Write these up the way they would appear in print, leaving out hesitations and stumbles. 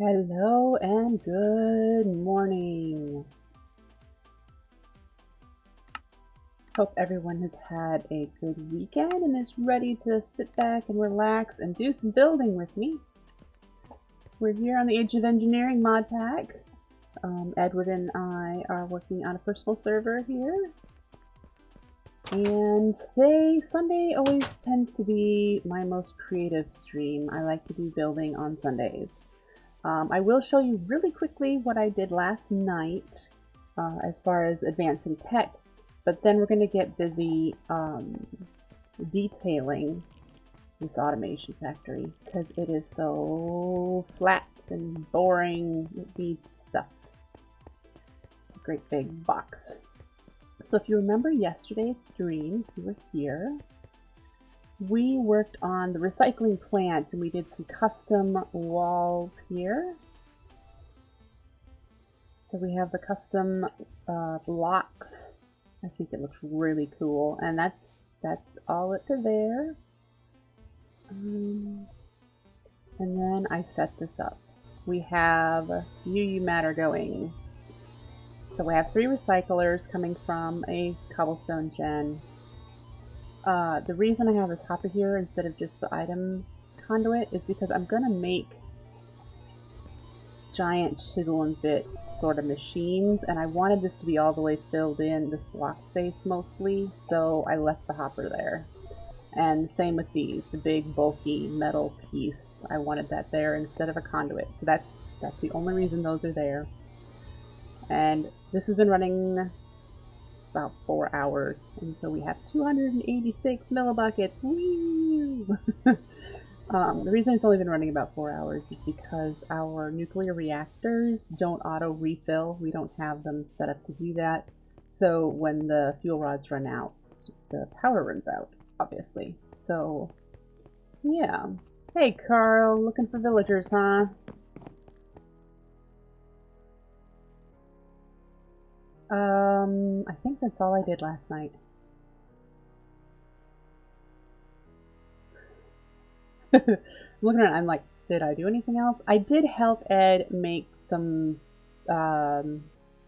Hello and good morning. Hope everyone has had a good weekend and is ready to sit back and relax and do some building with me. We're here on the Age of Engineering mod pack. Edward and I are working on a personal server here. And today, Sunday, always tends to be my most creative stream. I like to do building on Sundays. I will show you really quickly what I did last night as far as advancing tech, but then we're going to get busy detailing this automation factory because it is so flat and boring. It needs stuff. A great big box. So if you remember yesterday's stream, if you were here, we worked on the recycling plant and we did some custom walls here. So we have the custom blocks. I think it looks really cool, and that's all it there. And then I set this up. We have UU matter going. So we have 3 recyclers coming from a cobblestone gen. The reason I have this hopper here instead of just the item conduit is because I'm going to make giant chisel and bit sort of machines, and I wanted this to be all the way filled in, this block space mostly, so I left the hopper there. And same with these, the big bulky metal piece. I wanted that there instead of a conduit, so that's the only reason those are there. And this has been running about 4 hours, and so we have 286 millibuckets. Woo! The reason it's only been running about 4 hours is because our nuclear reactors don't auto refill. We don't have them set up to do that. So when the fuel rods run out, the power runs out, obviously. So, yeah. Hey, Carl, looking for villagers, huh? I think that's all I did last night. I'm looking around, I'm like, did I do anything else? I did help Ed make some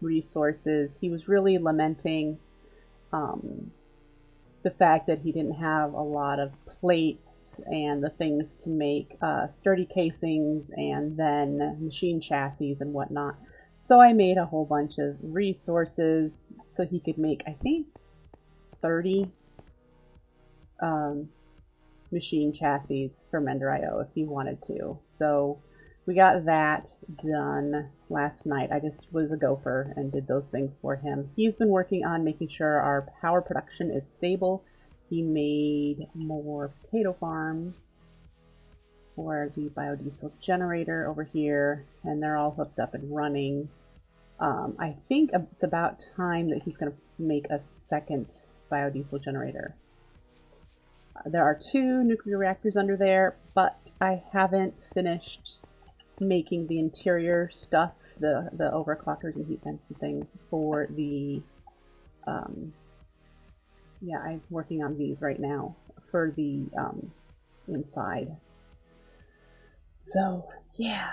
resources. He was really lamenting the fact that he didn't have a lot of plates and the things to make sturdy casings and then machine chassis and whatnot. So I made a whole bunch of resources so he could make, I think, 30 machine chassis for Mender.io if he wanted to. So we got that done last night. I just was a gopher and did those things for him. He's been working on making sure our power production is stable. He made more potato farms for the biodiesel generator over here, and they're all hooked up and running. I think it's about time that he's going to make a second biodiesel generator. There are 2 nuclear reactors under there, but I haven't finished making the interior stuff, the overclockers and heat vents and things for the, yeah, I'm working on these right now for the inside. So, yeah,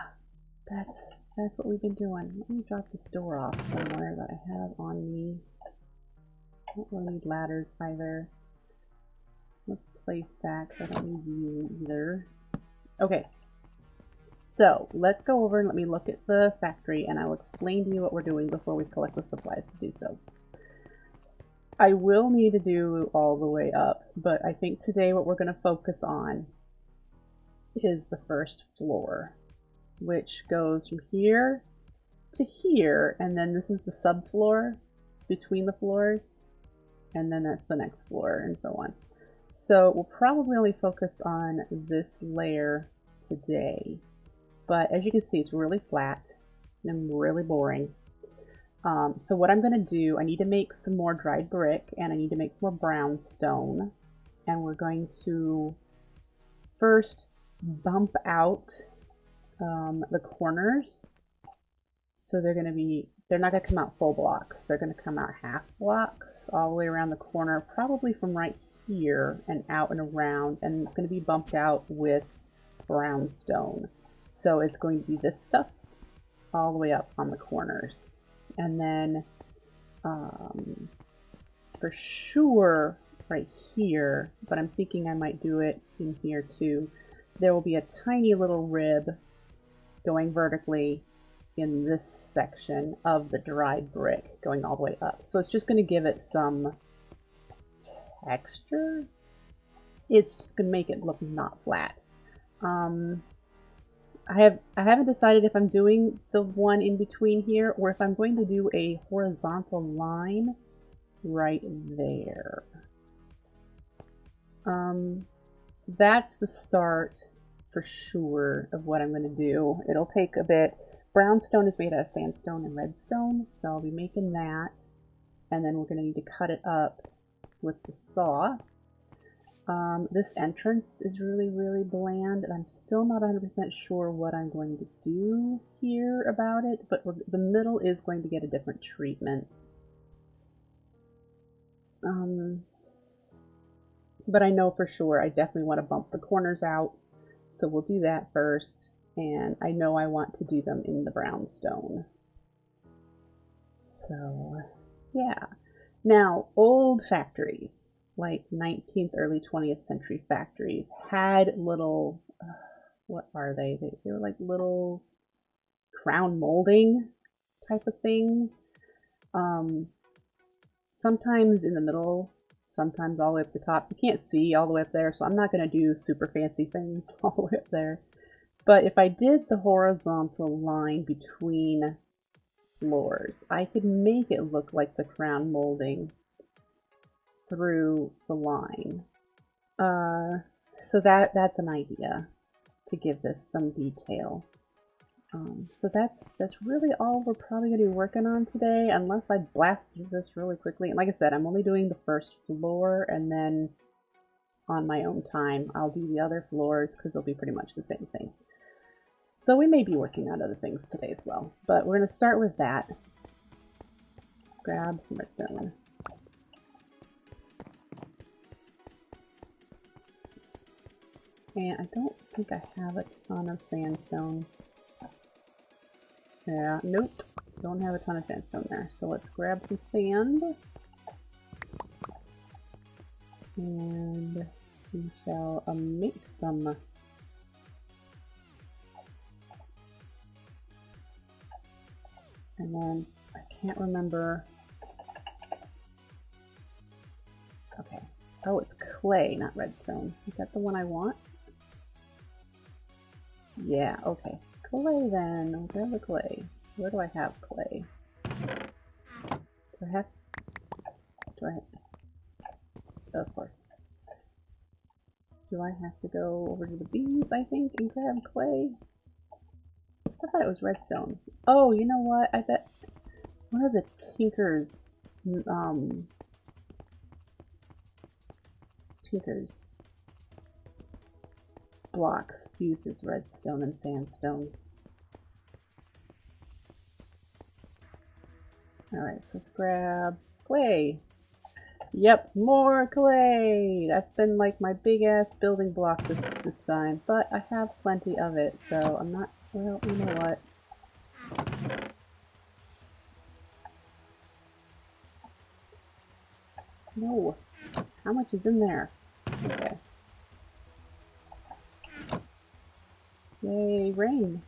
that's what we've been doing. Let me drop this door off somewhere that I have on me. I don't really need ladders either. Let's place that because I don't need you either. Okay, so let's go over and let me look at the factory and I'll explain to you what we're doing before we collect the supplies to do so. I will need to do all the way up, but I think today what we're going to focus on is the first floor, which goes from here to here, and then this is the subfloor between the floors, and then that's the next floor, and so on. So we'll probably only focus on this layer today, but as you can see, it's really flat and really boring. So what I'm going to do, I need to make some more dried brick, and I need to make some more brownstone, and we're going to first bump out the corners. So they're not going to come out full blocks. They're going to come out half blocks all the way around the corner, probably from right here and out and around, and it's going to be bumped out with brownstone. So it's going to be this stuff all the way up on the corners. And then for sure right here, but I'm thinking I might do it in here too, there will be a tiny little rib going vertically in this section of the dried brick going all the way up. So it's just going to give it some texture. It's just going to make it look not flat. I haven't decided if I'm doing the one in between here or if I'm going to do a horizontal line right there. So that's the start for sure of what I'm going to do. It'll take a bit. Brownstone is made out of sandstone and redstone, so I'll be making that. And then we're going to need to cut it up with the saw. This entrance is really, really bland, and I'm still not 100% sure what I'm going to do here about it, but the middle is going to get a different treatment. But I know for sure I definitely want to bump the corners out, so we'll do that first, and I know I want to do them in the brownstone. So, yeah. Now, old factories, like 19th, early 20th century factories, had little, what are they? They were like little crown molding type of things. Sometimes in the middle, sometimes all the way up the top. You can't see all the way up there, so I'm not going to do super fancy things all the way up there. But if I did the horizontal line between floors, I could make it look like the crown molding through the line. So that's an idea to give this some detail. So that's really all we're probably going to be working on today, unless I blast through this really quickly. And like I said, I'm only doing the first floor, and then on my own time I'll do the other floors because they'll be pretty much the same thing. So we may be working on other things today as well, but we're going to start with that. Let's grab some redstone. And I don't think I have a ton of sandstone. Yeah, nope. Don't have a ton of sandstone there. So let's grab some sand. And we shall make some. And then I can't remember. Okay. Oh, it's clay, not redstone. Is that the one I want? Yeah, okay. Clay then. I'll grab the clay. Where do I have clay? Do I have... Of course. Do I have to go over to the bees, I think, and grab clay? I thought it was redstone. Oh, you know what? I bet one of the Tinker's blocks uses redstone and sandstone. Alright, so let's grab clay. Yep, more clay! That's been like my big ass building block this time, but I have plenty of it, so I'm not, well, you know what? No! How much is in there? Okay. Yay, rain!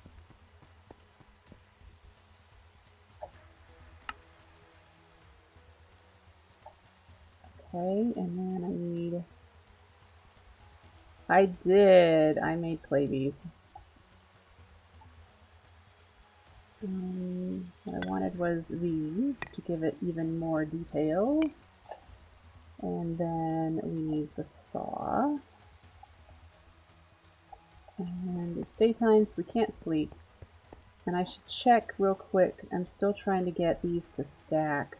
Okay, and then I need... I made clay bees. What I wanted was these to give it even more detail. And then we need the saw. And it's daytime, so we can't sleep. And I should check real quick. I'm still trying to get these to stack.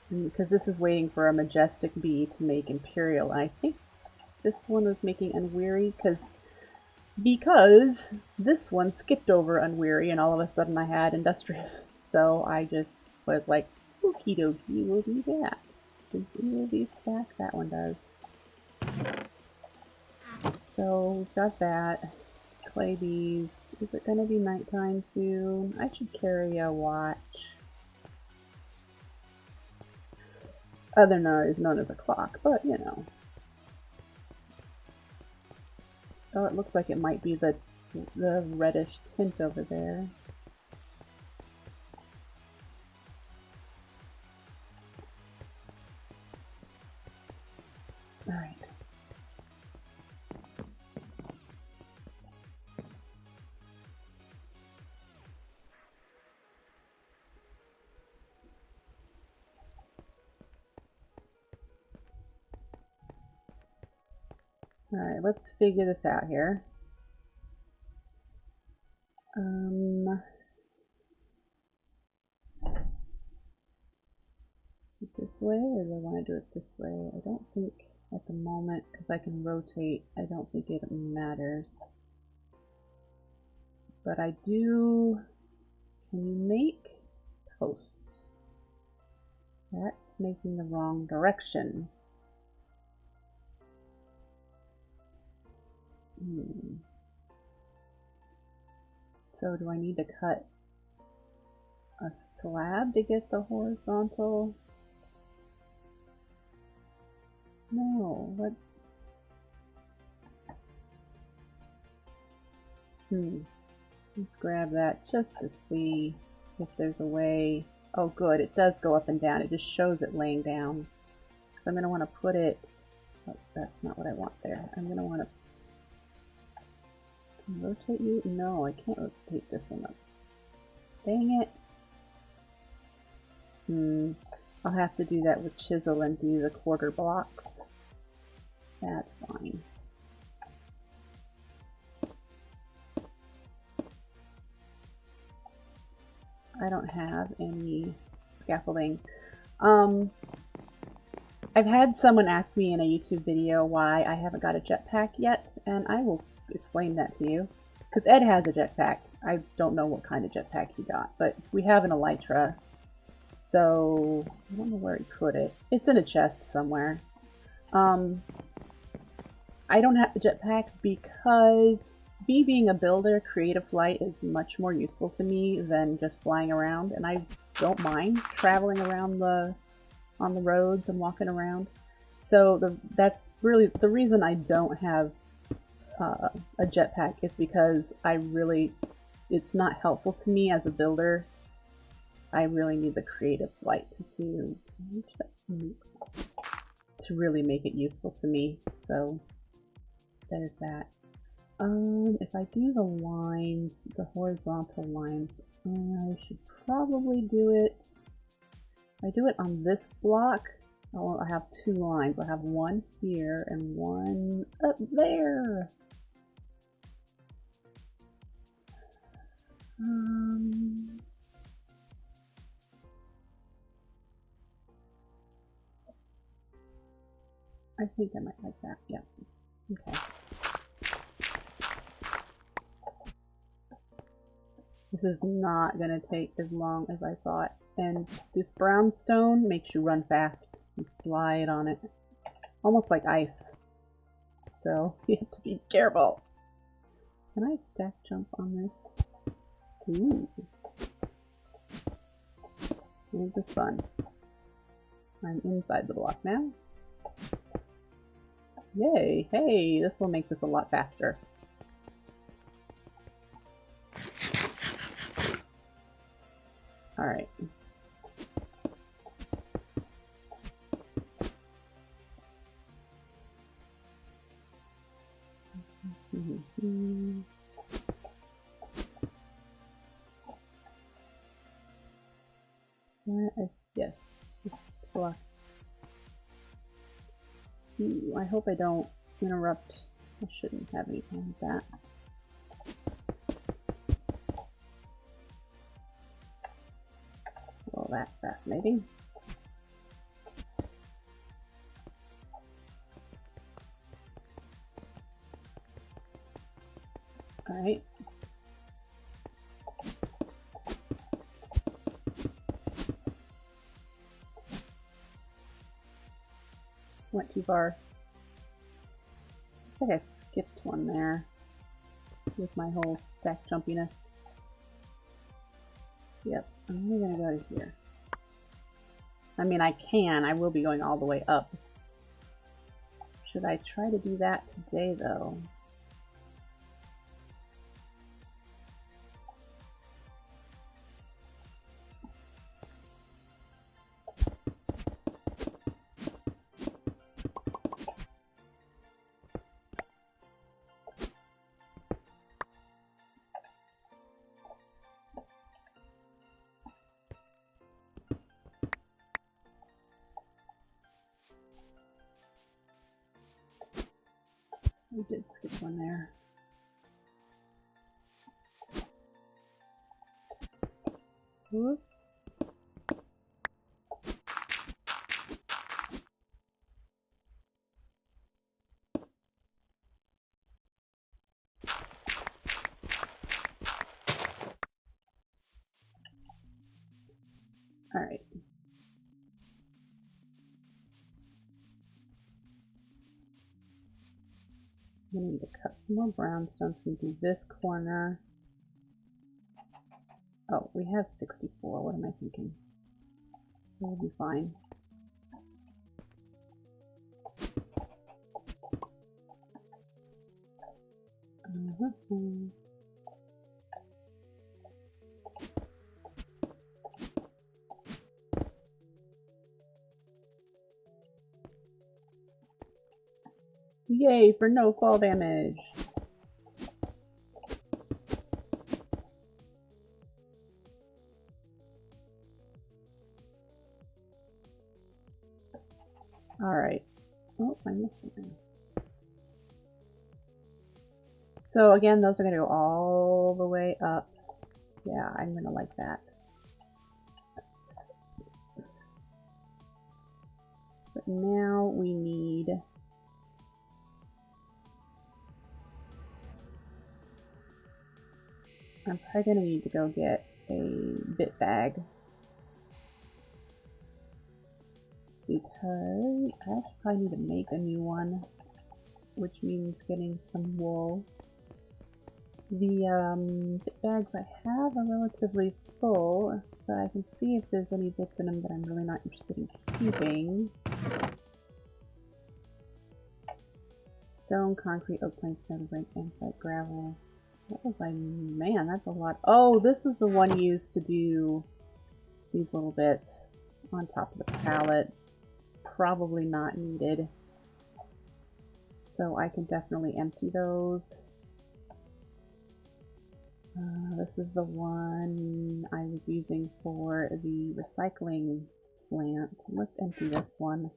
Because this is waiting for a majestic bee to make Imperial. And I think this one was making Unweary because this one skipped over Unweary and all of a sudden I had Industrious. So I just was like, okie dokie, we'll do that. Does any of these stack? That one does. So we've got that. Clay bees. Is it going to be nighttime soon? I should carry a watch. Otherwise known as a clock, but you know. Oh, it looks like it might be the reddish tint over there. All right. All right, let's figure this out here. Is it this way, or do I want to do it this way? I don't think at the moment, because I can rotate, I don't think it matters. But I do... Can you make posts? That's making the wrong direction. So do I need to cut a slab to get the horizontal? No, what? Let's grab that just to see if there's a way. Oh good, it does go up and down. It just shows it laying down. Because I'm going to want to put it... Oh, that's not what I want there. I'm going to want to... Can I rotate you? No, I can't rotate this one up. Dang it. I'll have to do that with chisel and do the quarter blocks. That's fine. I don't have any scaffolding. I've had someone ask me in a YouTube video why I haven't got a jetpack yet, and I will explain that to you. Because Ed has a jetpack. I don't know what kind of jetpack he got, but we have an elytra. So, I don't know where he put it. It's in a chest somewhere. I don't have a jetpack because me being a builder, creative flight is much more useful to me than just flying around, and I don't mind traveling around on the roads and walking around. So that's really the reason I don't have a jetpack, is because it's not helpful to me as a builder. I really need the creative flight to really make it useful to me. So there's that. If I do the lines, the horizontal lines, I should probably do it. If I do it on this block, I have two lines. I have one here and one up there. I think I might like that. Yeah. Okay. This is not going to take as long as I thought. And this brown stone makes you run fast. You slide on it. Almost like ice. So you have to be careful. Can I stack jump on this? Ooh. Isn't this fun? I'm inside the block now. Yay! Hey, this will make this a lot faster. Alright. Yes, this is the block. Ooh, I hope I don't interrupt. I shouldn't have anything like that. Well, that's fascinating. All right. Went too far. think I skipped one there with my whole stack jumpiness. Yep, I'm only gonna go to here. I mean, I will be going all the way up. Should I try to do that today, though? We did skip one there. Whoops. All right. I'm gonna need to cut some more brownstones. We do this corner. Oh, we have 64. What am I thinking? So we'll be fine. Yay for no fall damage. Alright. Oh, I missed something. So again, those are going to go all the way up. Yeah, I'm going to like that. But now we need... I'm probably going to need to go get a bit bag. Because I probably need to make a new one, which means getting some wool. The bit bags I have are relatively full, but I can see if there's any bits in them that I'm really not interested in keeping. Stone, concrete, oak planks, metal brick, andesite, gravel. What was I? Man, that's a lot. Oh, this was the one used to do these little bits on top of the pallets. Probably not needed. So I can definitely empty those. This is the one I was using for the recycling plant. Let's empty this one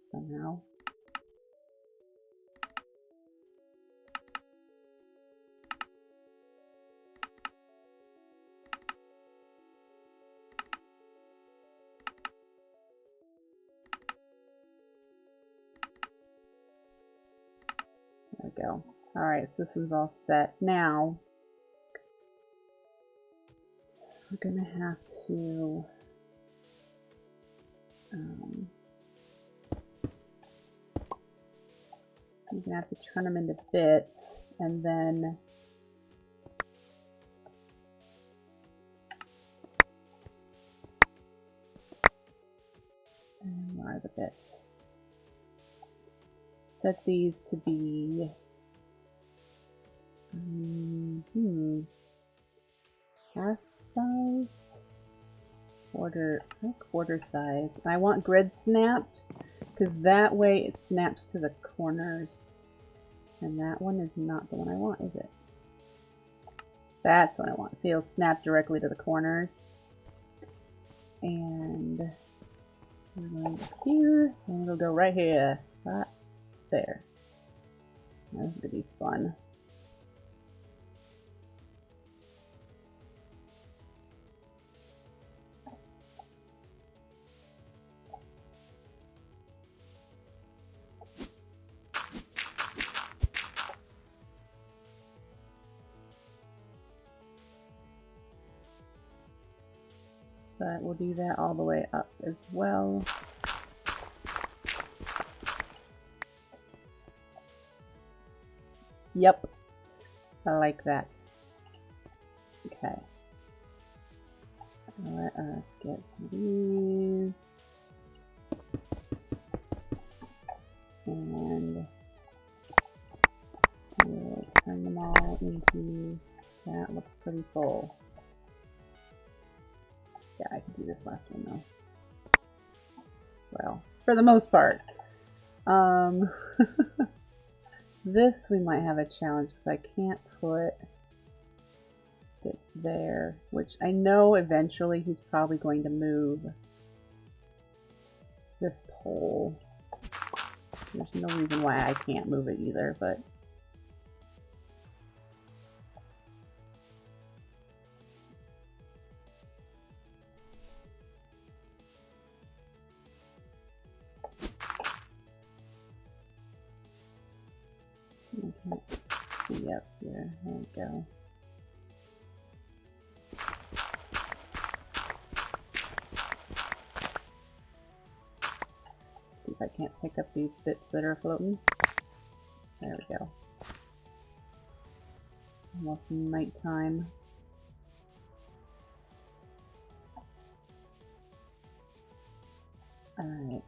somehow. There we go. Alright, so this one's all set. Now, we're gonna have to I'm gonna have to turn them into bits, and then where are the bits? Set these to be half size, quarter size. I want grid snapped because that way it snaps to the corners, and that one is not the one I want, is it? That's what I want. See, it'll snap directly to the corners, and we're going here, and it'll go right here, right there. This is gonna be fun. But we'll do that all the way up as well. Yep. I like that. Okay. Let us get some of these. And we'll turn them all into... That looks pretty full. Yeah, I can do this last one though. Well, for the most part. This we might have a challenge because I can't put bits there, which I know eventually he's probably going to move this pole. There's no reason why I can't move it either, but I can't see up here. There we go. See if I can't pick up these bits that are floating. There we go. Almost nighttime. Alright.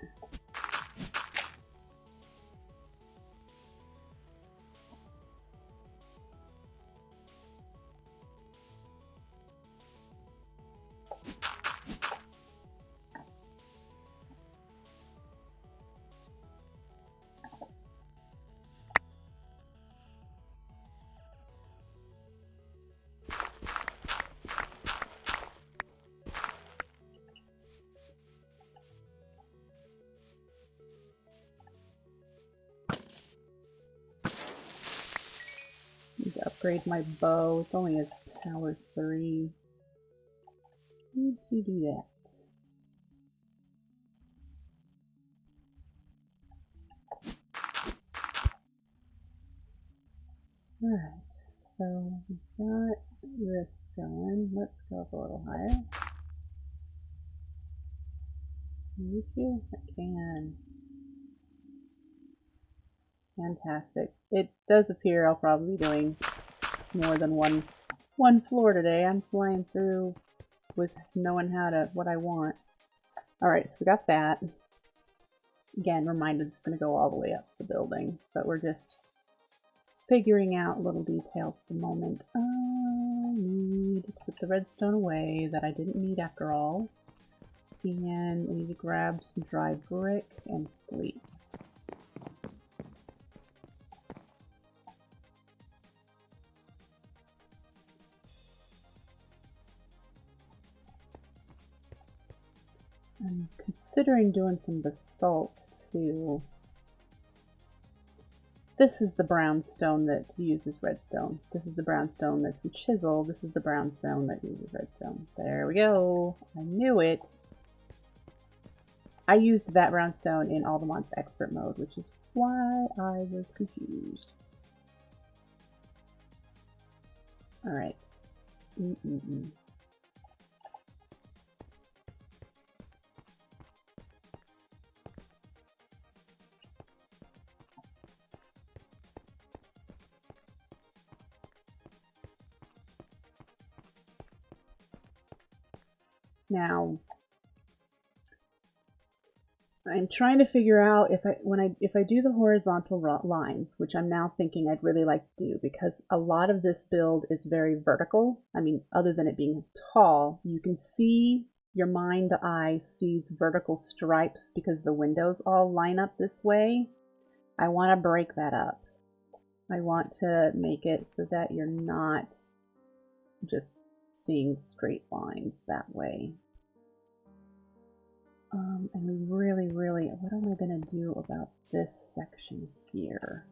Need to upgrade my bow. It's only a power 3. Need to do that. Alright, so we've got this going. Let's go up a little higher. Can you do? I can. Fantastic. It does appear I'll probably be doing more than one floor today. I'm flying through with knowing what I want. Alright, so we got that. Again, reminded it's going to go all the way up the building, but we're just figuring out little details at the moment. I need to put the redstone away that I didn't need after all. And I need to grab some dry brick and sleep. I'm considering doing some basalt too. This is the brown stone that uses redstone. This is the brown stone that's with chisel. This is the brown stone that uses redstone. There we go. I knew it. I used that brown stone in Aldemon's expert mode, which is why I was confused. Alright. Now, I'm trying to figure out if I do the horizontal lines, which I'm now thinking I'd really like to do, because a lot of this build is very vertical. I mean, other than it being tall, you can see, your mind eye sees vertical stripes because the windows all line up this way. I want to break that up. I want to make it so that you're not just seeing straight lines that way. And we really, what am I going to do about this section here?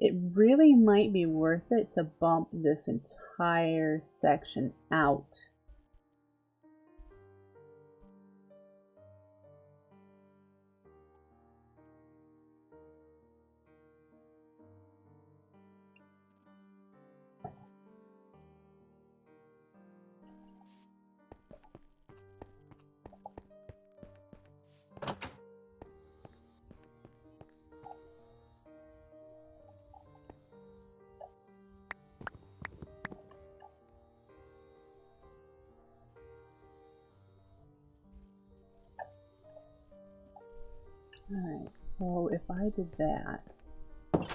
It really might be worth it to bump this entire section out. Alright, so if I did that, I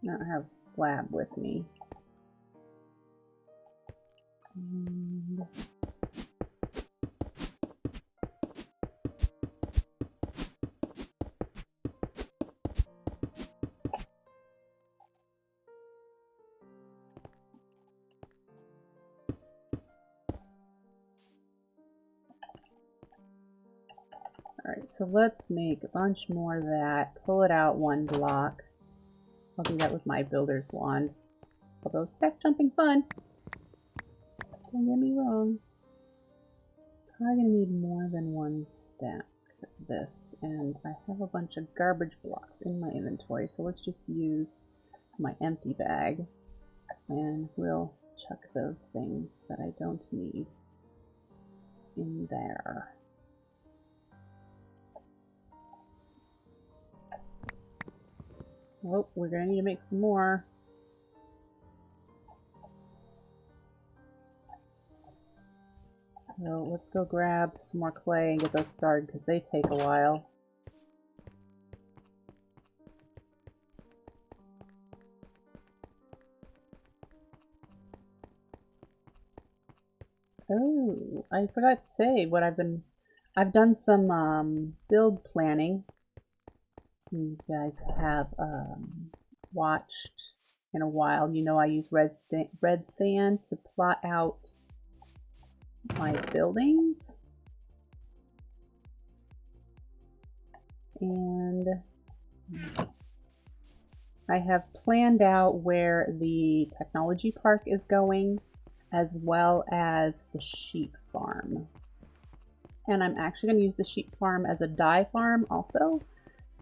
don't have a slab with me. Alright, so let's make a bunch more of that. Pull it out 1 block. I'll do that with my builder's wand. Although stack jumping's fun. Don't get me wrong. Probably gonna need more than 1 stack of this. And I have a bunch of garbage blocks in my inventory, so let's just use my empty bag. And we'll chuck those things that I don't need in there. Oh, we're gonna need to make some more. So let's go grab some more clay and get those started because they take a while. Oh, I forgot to say what I've done some build planning. You guys have watched in a while. You know I use red sand to plot out my buildings. And I have planned out where the technology park is going, as well as the sheep farm. And I'm actually going to use the sheep farm as a dye farm also,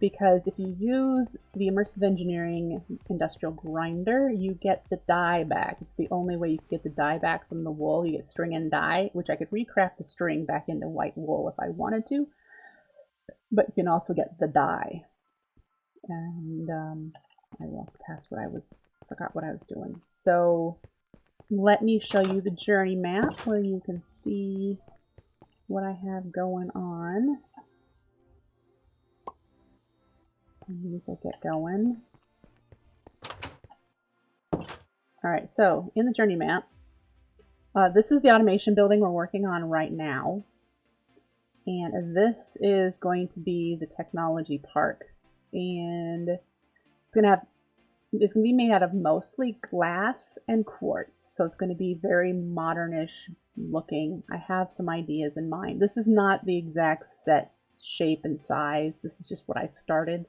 because if you use the immersive engineering industrial grinder, you get the dye back. It's the only way you can get the dye back from the wool. You get string and dye, which I could recraft the string back into white wool if I wanted to, but you can also get the dye. And I walked past forgot what I was doing. So let me show you the journey map where you can see what I have going on. As I get going. Alright, so in the journey map, this is the automation building we're working on right now. And this is going to be the technology park. And it's going to be made out of mostly glass and quartz. So it's going to be very modernish looking. I have some ideas in mind. This is not the exact set shape and size. This is just what I started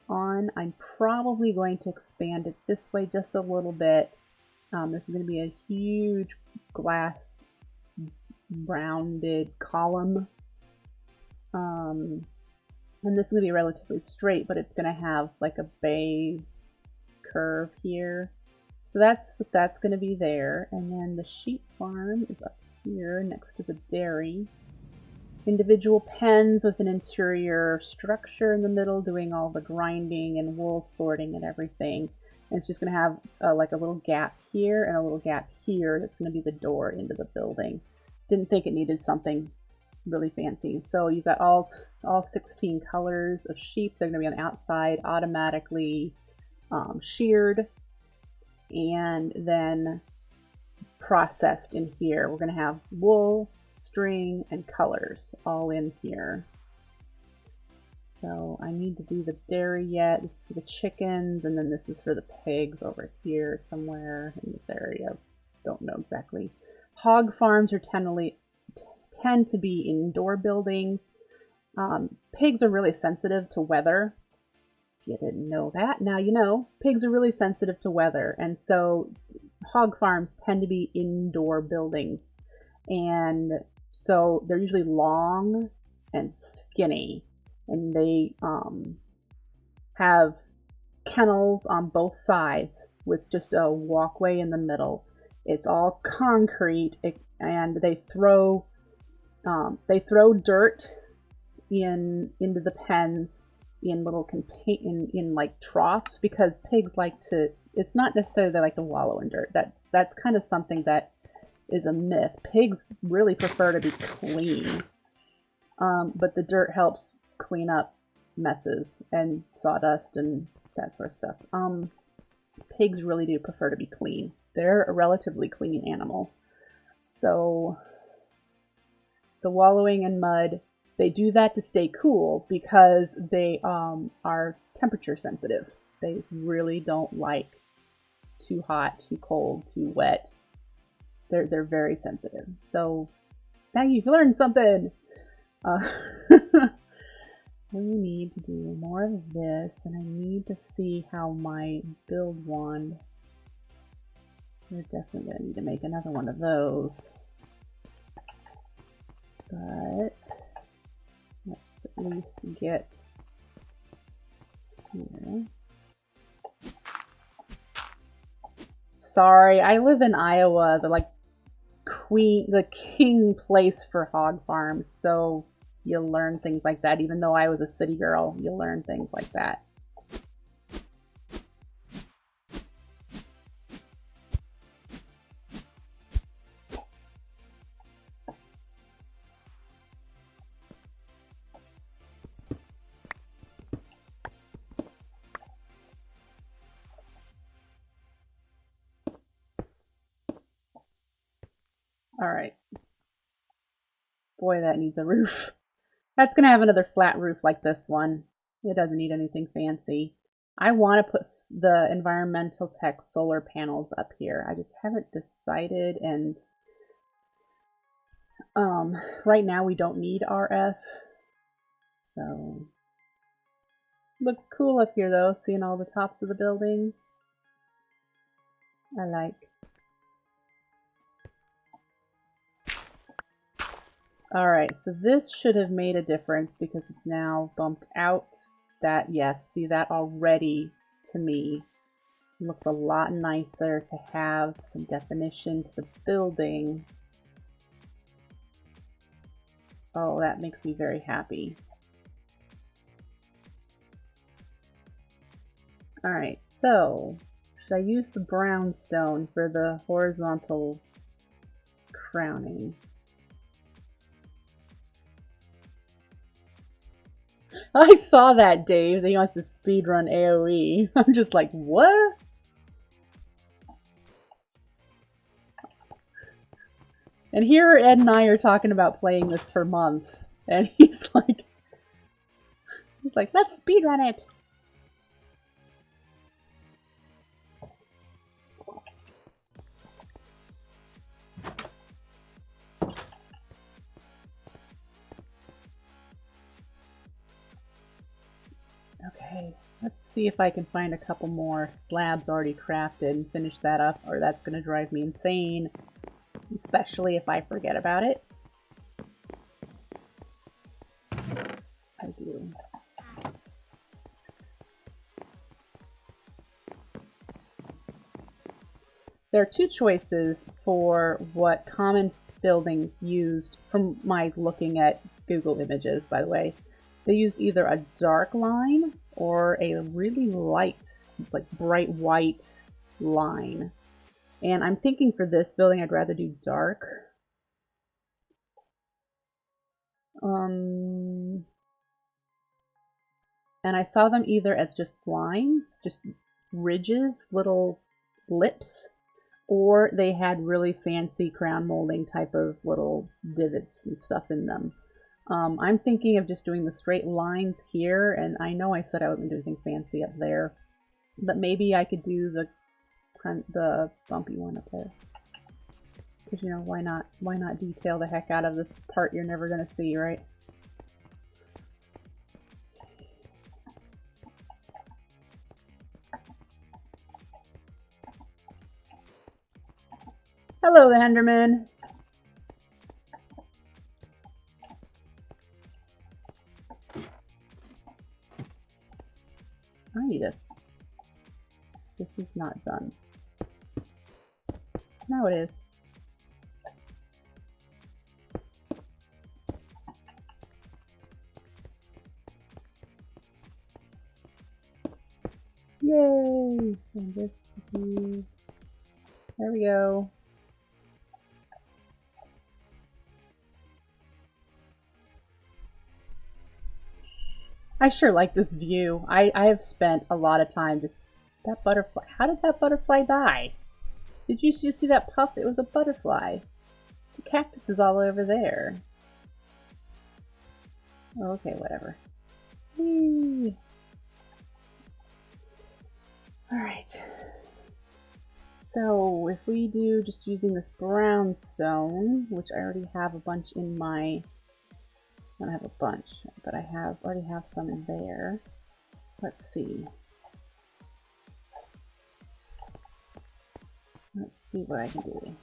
on. I'm probably going to expand it this way just a little bit. This is going to be a huge glass rounded column. And this is going to be relatively straight, but it's going to have like a bay curve here. So that's what that's going to be there. And then the sheep farm is up here next to the dairy. Individual pens with an interior structure in the middle doing all the grinding and wool sorting and everything. And it's just going to have like a little gap here and a little gap here that's going to be the door into the building. Didn't think it needed something really fancy. So you've got all 16 colors of sheep. They're going to be on the outside, automatically sheared and then processed in here. We're going to have wool, string, and colors all in here. So I need to do the dairy yet. This is for the chickens, and then this is for the pigs over here somewhere in this area. Don't know exactly. Hog farms are tend to be indoor buildings. Pigs are really sensitive to weather. If you didn't know that, now you know. Pigs are really sensitive to weather, and so hog farms tend to be indoor buildings. And so they're usually long and skinny, and they have kennels on both sides with just a walkway in the middle. It's all concrete, and they throw dirt into the pens in little in like troughs, because pigs like to, it's not necessarily they like to wallow in dirt. That's kind of something that is a myth. Pigs really prefer to be clean. But the dirt helps clean up messes and sawdust and that sort of stuff. Pigs really do prefer to be clean. They're a relatively clean animal. So the wallowing in mud, they do that to stay cool because they are temperature sensitive. They really don't like too hot, too cold, too wet. They're very sensitive. So now you've learned something. We need to do more of this, and I need to see how my build wand. We're definitely gonna need to make another one of those. But let's at least get here. Sorry, I live in Iowa, the king place for hog farms, so you'll learn things like that. Even though I was a city girl, you'll learn things like that. All right. Boy, that needs a roof. That's going to have another flat roof like this one. It doesn't need anything fancy. I want to put the environmental tech solar panels up here. I just haven't decided, and right now we don't need RF. So looks cool up here though, seeing all the tops of the buildings. I like. Alright, so this should have made a difference because it's now bumped out. That, yes, see that already to me looks a lot nicer to have some definition to the building. Oh, that makes me very happy. Alright, so should I use the brownstone for the horizontal crowning? I saw that, Dave. He wants to speedrun AoE. I'm just like, what? And here Ed and I are talking about playing this for months. And he's like, let's speedrun it. Okay, let's see if I can find a couple more slabs already crafted and finish that up, or that's going to drive me insane, especially if I forget about it. I do. There are two choices for what common buildings used from my looking at Google Images, by the way. They used either a dark line or a really light, like bright white line. And I'm thinking for this building, I'd rather do dark. And I saw them either as just lines, just ridges, little lips, or they had really fancy crown molding type of little divots and stuff in them. I'm thinking of just doing the straight lines here, and I know I said I wouldn't do anything fancy up there, but maybe I could do the bumpy one up there. Because, you know, why not? Why not detail the heck out of the part you're never going to see, right? Hello, the Henderman. I need it. This is not done. Now it is. Yay! And this to do... There we go. I sure like this view. I have spent a lot of time just... That butterfly... How did that butterfly die? Did you see that puff? It was a butterfly. The cactus is all over there. Okay, whatever. Whee! Alright. So, if we do just using this brownstone, which I already have a bunch in my... I don't have a bunch, but I already have some in there. Let's see. Let's see what I can do.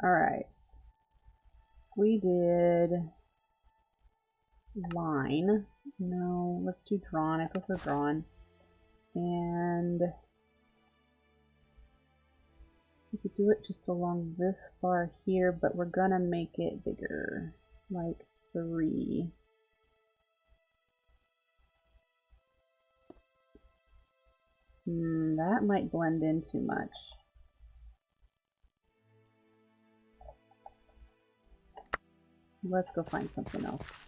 Alright. We did line. No, let's do drawn. I prefer drawn. And we could do it just along this bar here, but we're gonna make it bigger. Like 3. That might blend in too much. Let's go find something else.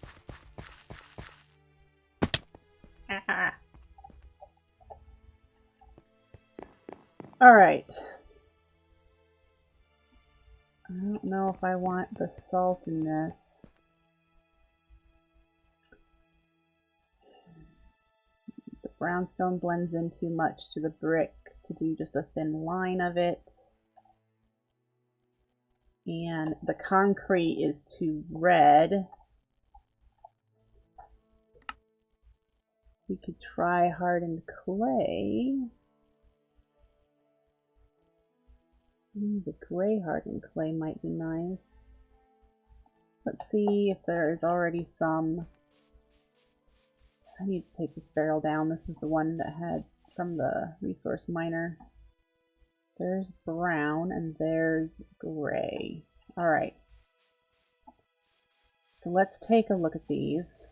Alright. I don't know if I want the salt in this. The brownstone blends in too much to the brick to do just a thin line of it. And the concrete is too red. We could try hardened clay. The gray hardened clay might be nice. Let's see if there is already some. I need to take this barrel down. This is the one that had from the resource miner. There's brown and there's gray. Alright. So let's take a look at these.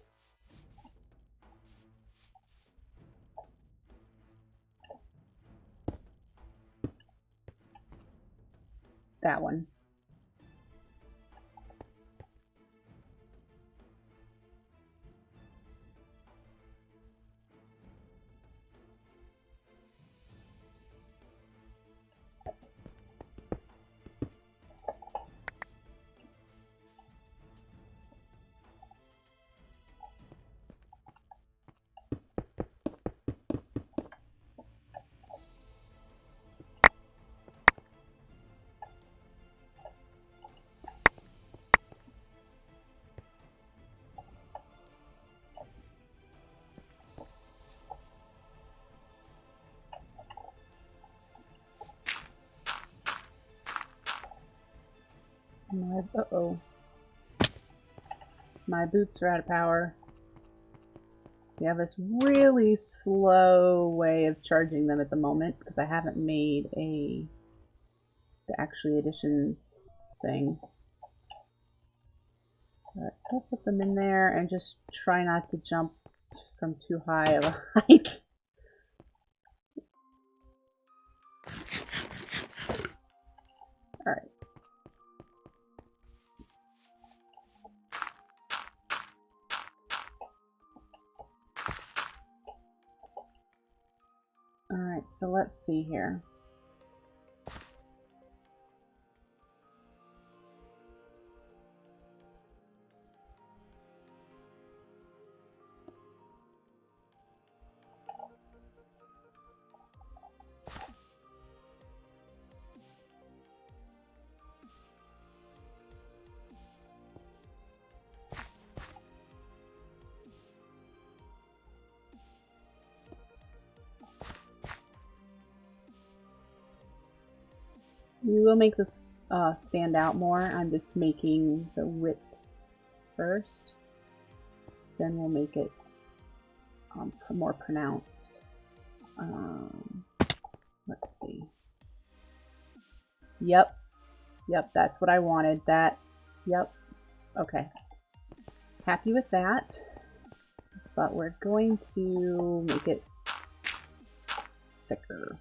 That one. Uh-oh. My boots are out of power. We have this really slow way of charging them at the moment because I haven't made the actually additions thing. But I'll put them in there and just try not to jump from too high of a height. Alright. Alright, so let's see here. We will make this stand out more. I'm just making the width first. then we'll make it more pronounced. Let's see. Yep, that's what I wanted. That, yep, okay. Happy with that, but we're going to make it thicker.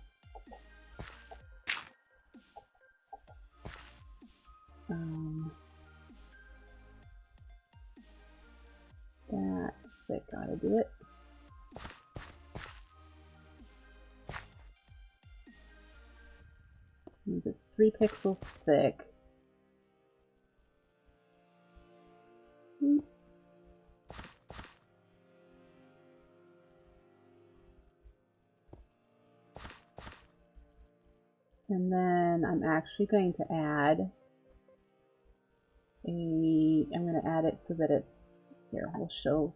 That gotta do it. And it's 3 pixels thick. And then I'm actually going to add I'm going to add it so that it's, here, we'll show,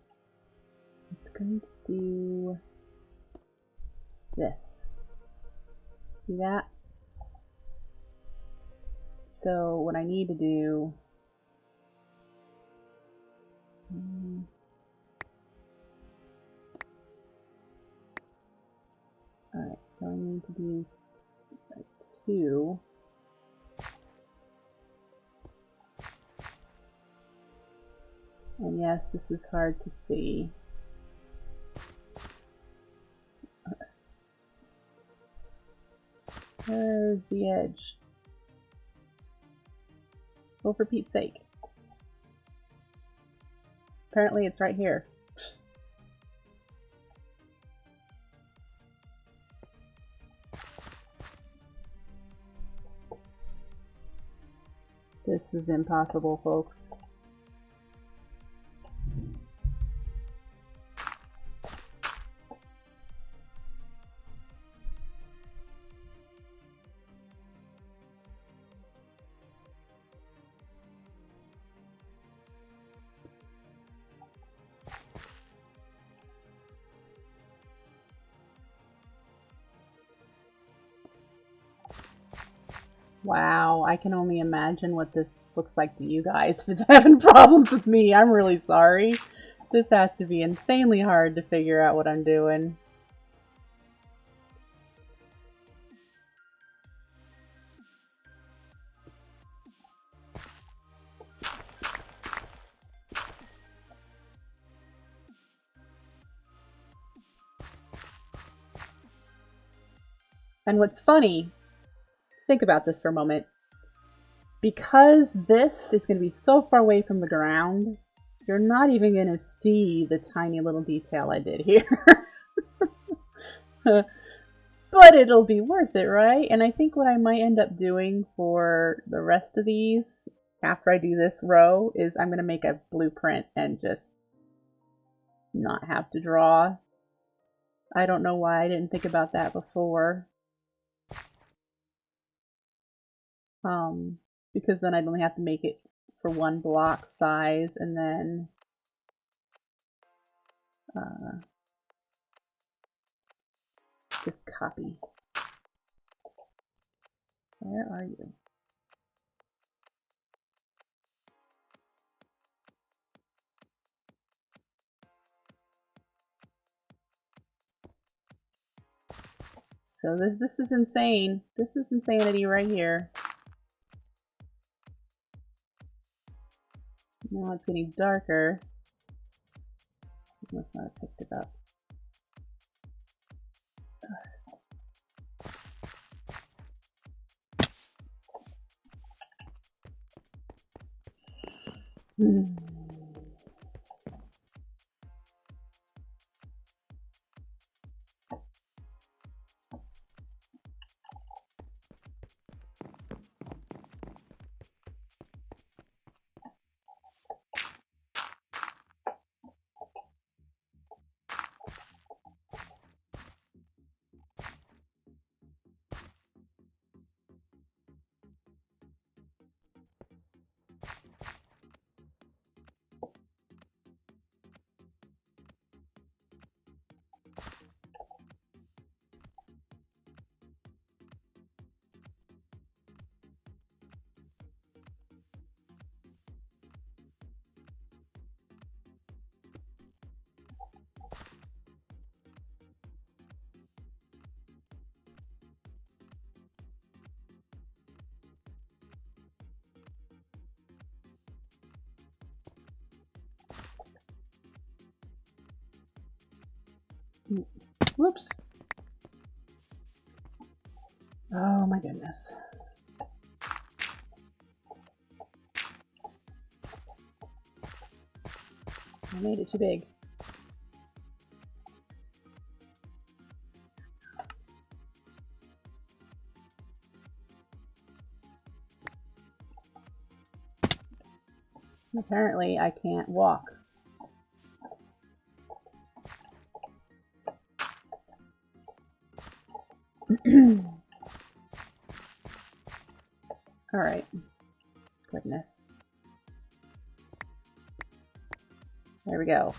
it's going to do this. See that? So what I need to do, alright, so I need to do 2. And yes, this is hard to see. Where's the edge? Oh, for Pete's sake. Apparently it's right here. This is impossible, folks. Wow, I can only imagine what this looks like to you guys. If it's having problems with me, I'm really sorry. This has to be insanely hard to figure out what I'm doing. And what's funny, think about this for a moment. Because this is going to be so far away from the ground, you're not even going to see the tiny little detail I did here. But it'll be worth it, right? And I think what I might end up doing for the rest of these, after I do this row, is I'm going to make a blueprint and just not have to draw. I don't know why I didn't think about that before. Because then I'd only have to make it for 1 block size and then just copy. Where are you? So this is insane. This is insanity right here. Now it's getting darker. I must not have picked it up. Whoops. Oh my goodness. I made it too big. Apparently I can't walk. All right. Goodness. There we go.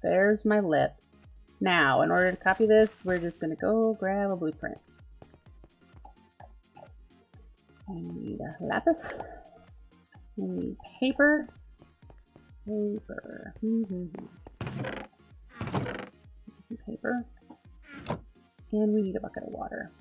There's my lip. Now, in order to copy this, we're just going to go grab a blueprint. I need a lapis. We need paper. Paper. Some paper. And we need a bucket of water.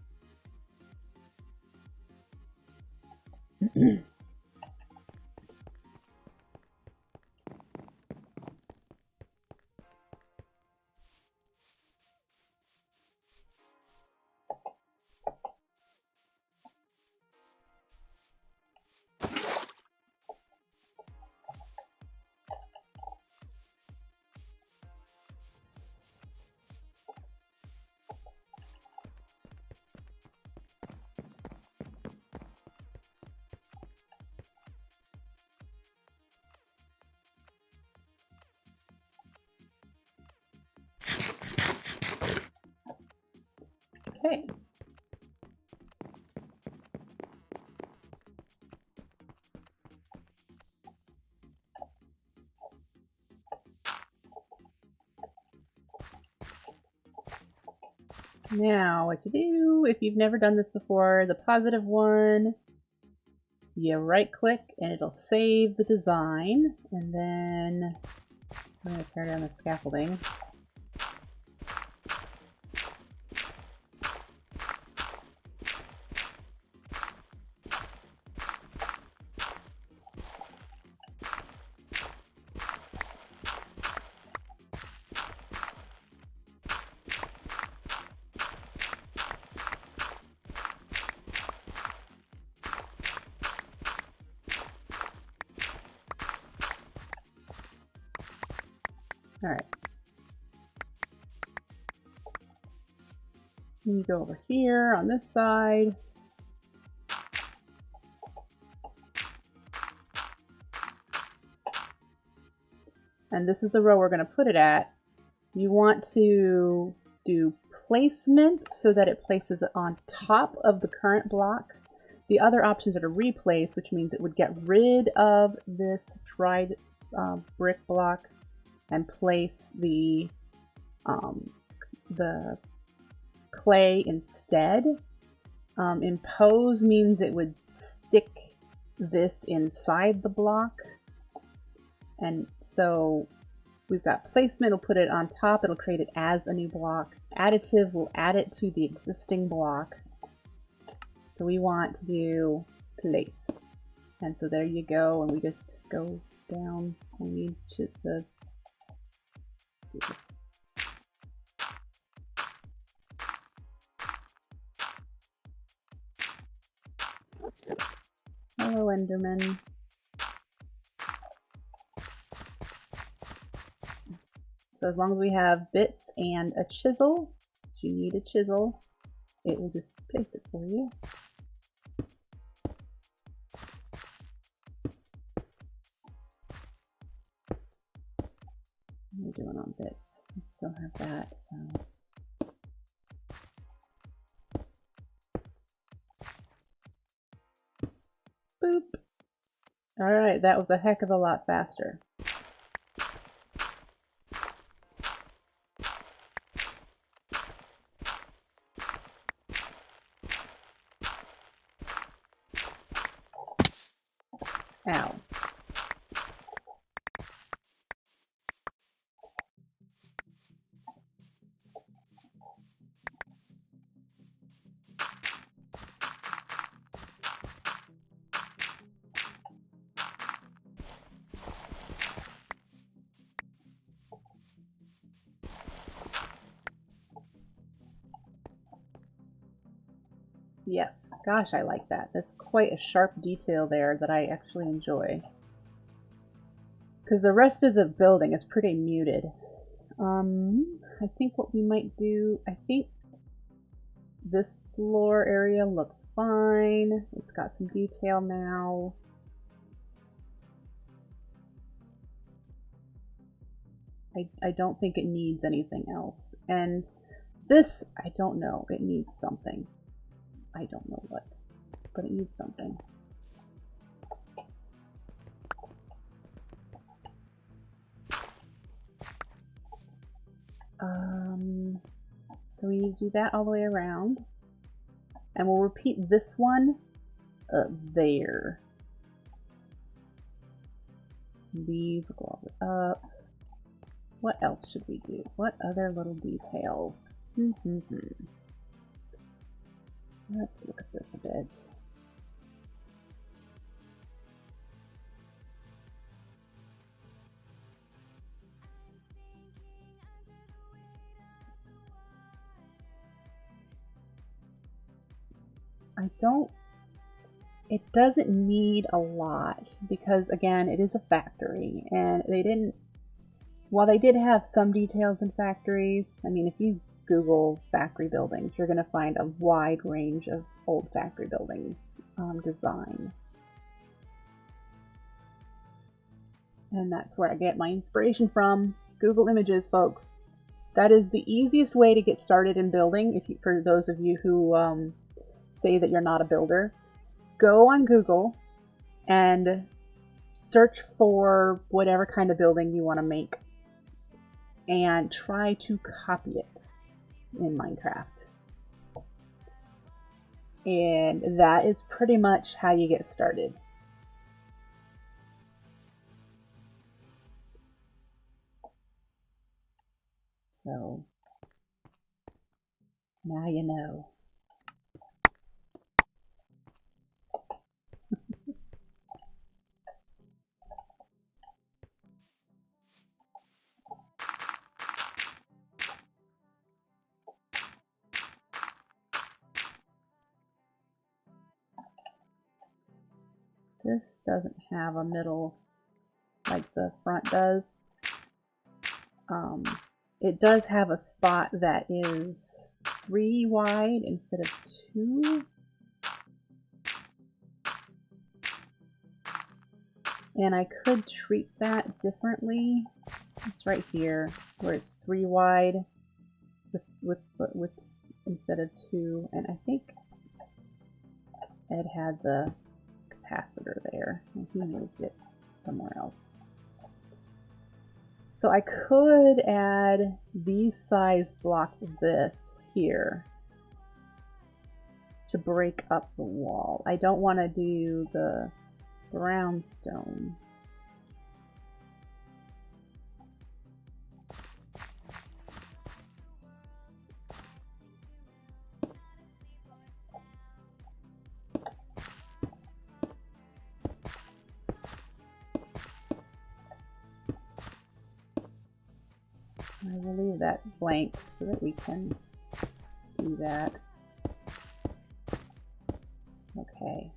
Okay. Now, what to do, if you've never done this before, the positive one, you right click and it'll save the design, and then I'm going to tear down the scaffolding. All right. You go over here on this side. And this is the row we're going to put it at. You want to do placement so that it places it on top of the current block. The other options are to replace, which means it would get rid of this dried brick block and place the clay instead. Impose means it would stick this inside the block. And so we've got placement, will put it on top, it'll create it as a new block. Additive will add it to the existing block. So we want to do place. And so there you go, and we just go down. We need to do this. Hello, Enderman. So as long as we have bits and a chisel, if you need a chisel, it will just place it for you. What are we doing on bits? We still have that, so. Boop. All right, that was a heck of a lot faster. Ow. Yes, gosh, I like that. That's quite a sharp detail there that I actually enjoy. Because the rest of the building is pretty muted. I think what we might do, I think this floor area looks fine. It's got some detail now. I don't think it needs anything else. And this, I don't know. It needs something. I don't know what, but it needs something. So we need to do that all the way around. And we'll repeat this one there. These will go up. What else should we do? What other little details? Let's look at this a bit. It doesn't need a lot because, again, it is a factory and while they did have some details in factories, I mean, if you Google factory buildings, you're going to find a wide range of old factory buildings design. And that's where I get my inspiration from. Google Images, folks. That is the easiest way to get started in building. For those of you who say that you're not a builder, go on Google and search for whatever kind of building you want to make and try to copy it in Minecraft. And that is pretty much how you get started. So now you know. This doesn't have a middle like the front does. It does have a spot that is 3 wide instead of 2. And I could treat that differently. It's right here where it's 3 wide with instead of 2. And I think Ed had the capacitor there and he moved it somewhere else. So I could add these size blocks of this here to break up the wall. I don't want to do the brownstone. I will leave that blank so that we can do that. Okay.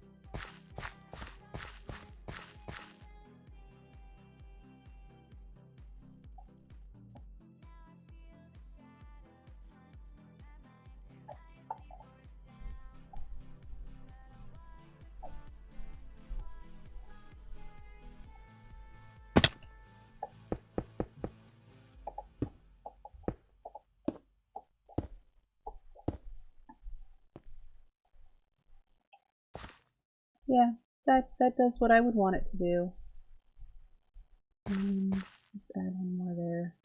Yeah, that does what I would want it to do. Let's add one more there.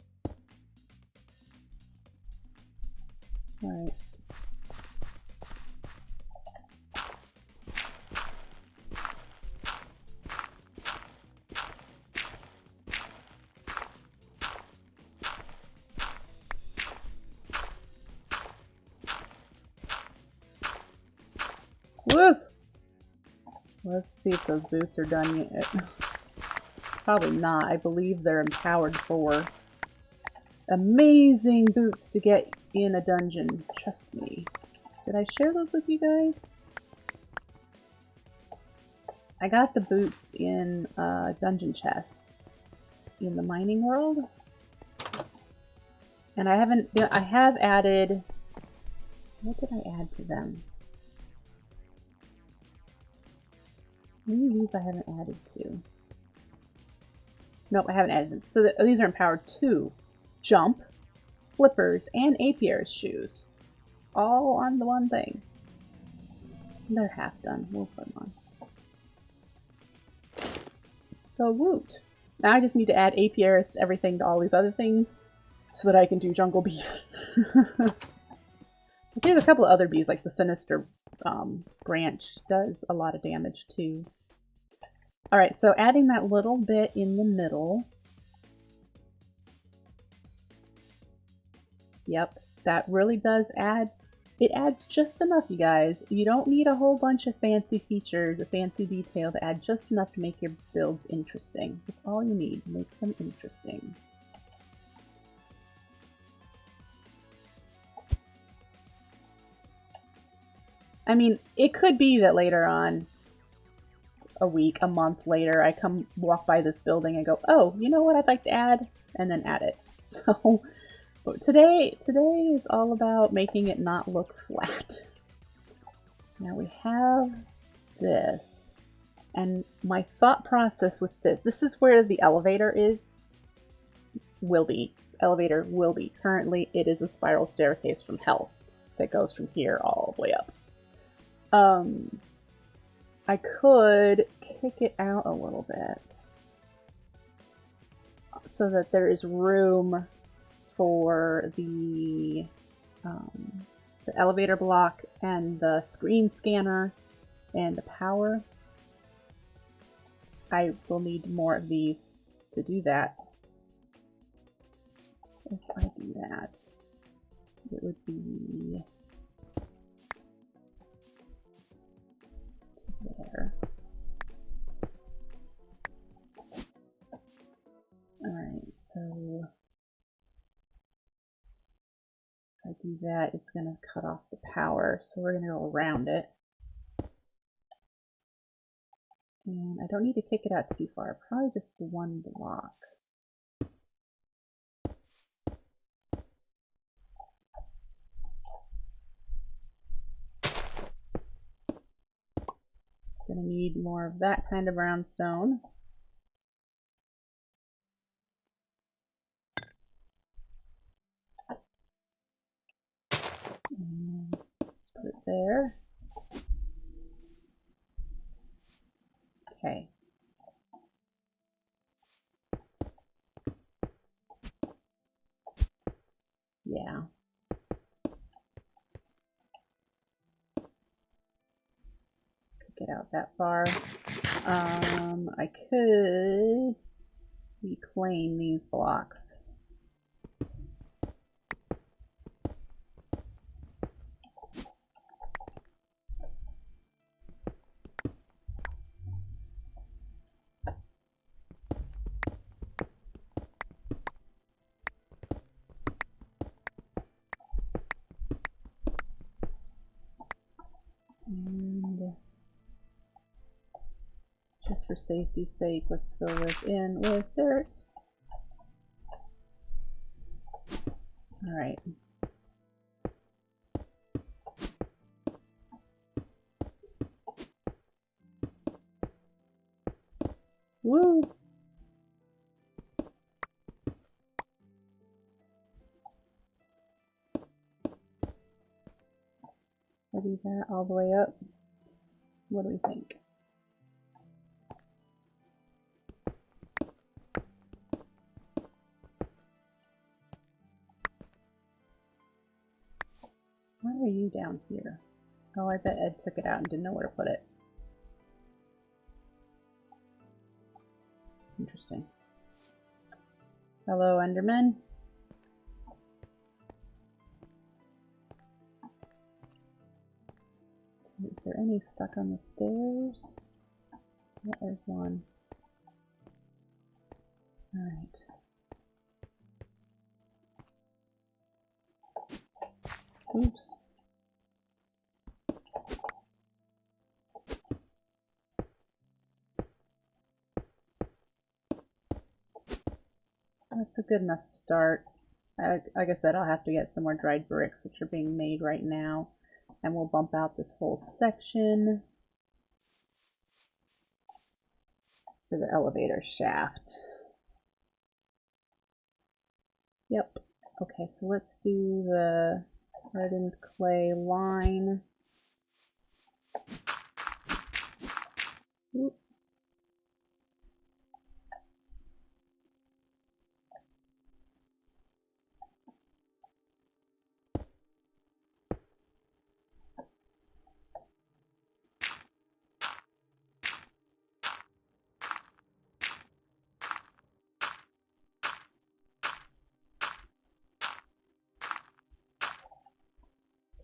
All right. Woof! Let's see if those boots are done yet. Probably not. I believe they're empowered 4. Amazing boots to get in a dungeon. Trust me. Did I share those with you guys? I got the boots in dungeon chests in the mining world. And I have added, what did I add to them? Maybe these I haven't added to. Nope, I haven't added them. So these are empowered 2. Jump, flippers, and Apier's shoes. All on the one thing. They're half done. We'll put them on. So woot. Now I just need to add Apier's everything to all these other things so that I can do jungle bees. There's a couple of other bees, like the Sinister branch does a lot of damage too. Alright, so adding that little bit in the middle. Yep, that really does add, it adds just enough, you guys. You don't need a whole bunch of fancy features, a fancy detail to add just enough to make your builds interesting. That's all you need, make them interesting. I mean, it could be that later on, a week, a month later, I come walk by this building and go, oh, you know what I'd like to add? And then add it. So but today is all about making it not look flat. Now we have this. And my thought process with this is where the elevator is. Elevator will be. Currently, it is a spiral staircase from hell that goes from here all the way up. I could kick it out a little bit so that there is room for the elevator block and the screen scanner and the power. I will need more of these to do that. If I do that, it would be there. Alright, so if I do that, it's going to cut off the power, so we're going to go around it. And I don't need to kick it out too far, probably just the one block. Gonna need more of that kind of brownstone. And let's put it there. Okay. Yeah. Get out that far. I could reclaim these blocks. And just for safety's sake, let's fill this in with dirt. All right. Woo! I do that all the way up. What do we think? Why are you down here? Oh, I bet Ed took it out and didn't know where to put it. Interesting. Hello, Enderman. Is there any stuck on the stairs? Yeah, there's one. Alright. Oops. That's a good enough start. Like I said, I'll have to get some more dried bricks, which are being made right now. And we'll bump out this whole section for the elevator shaft. Yep. Okay, so let's do the hardened clay line. Oop.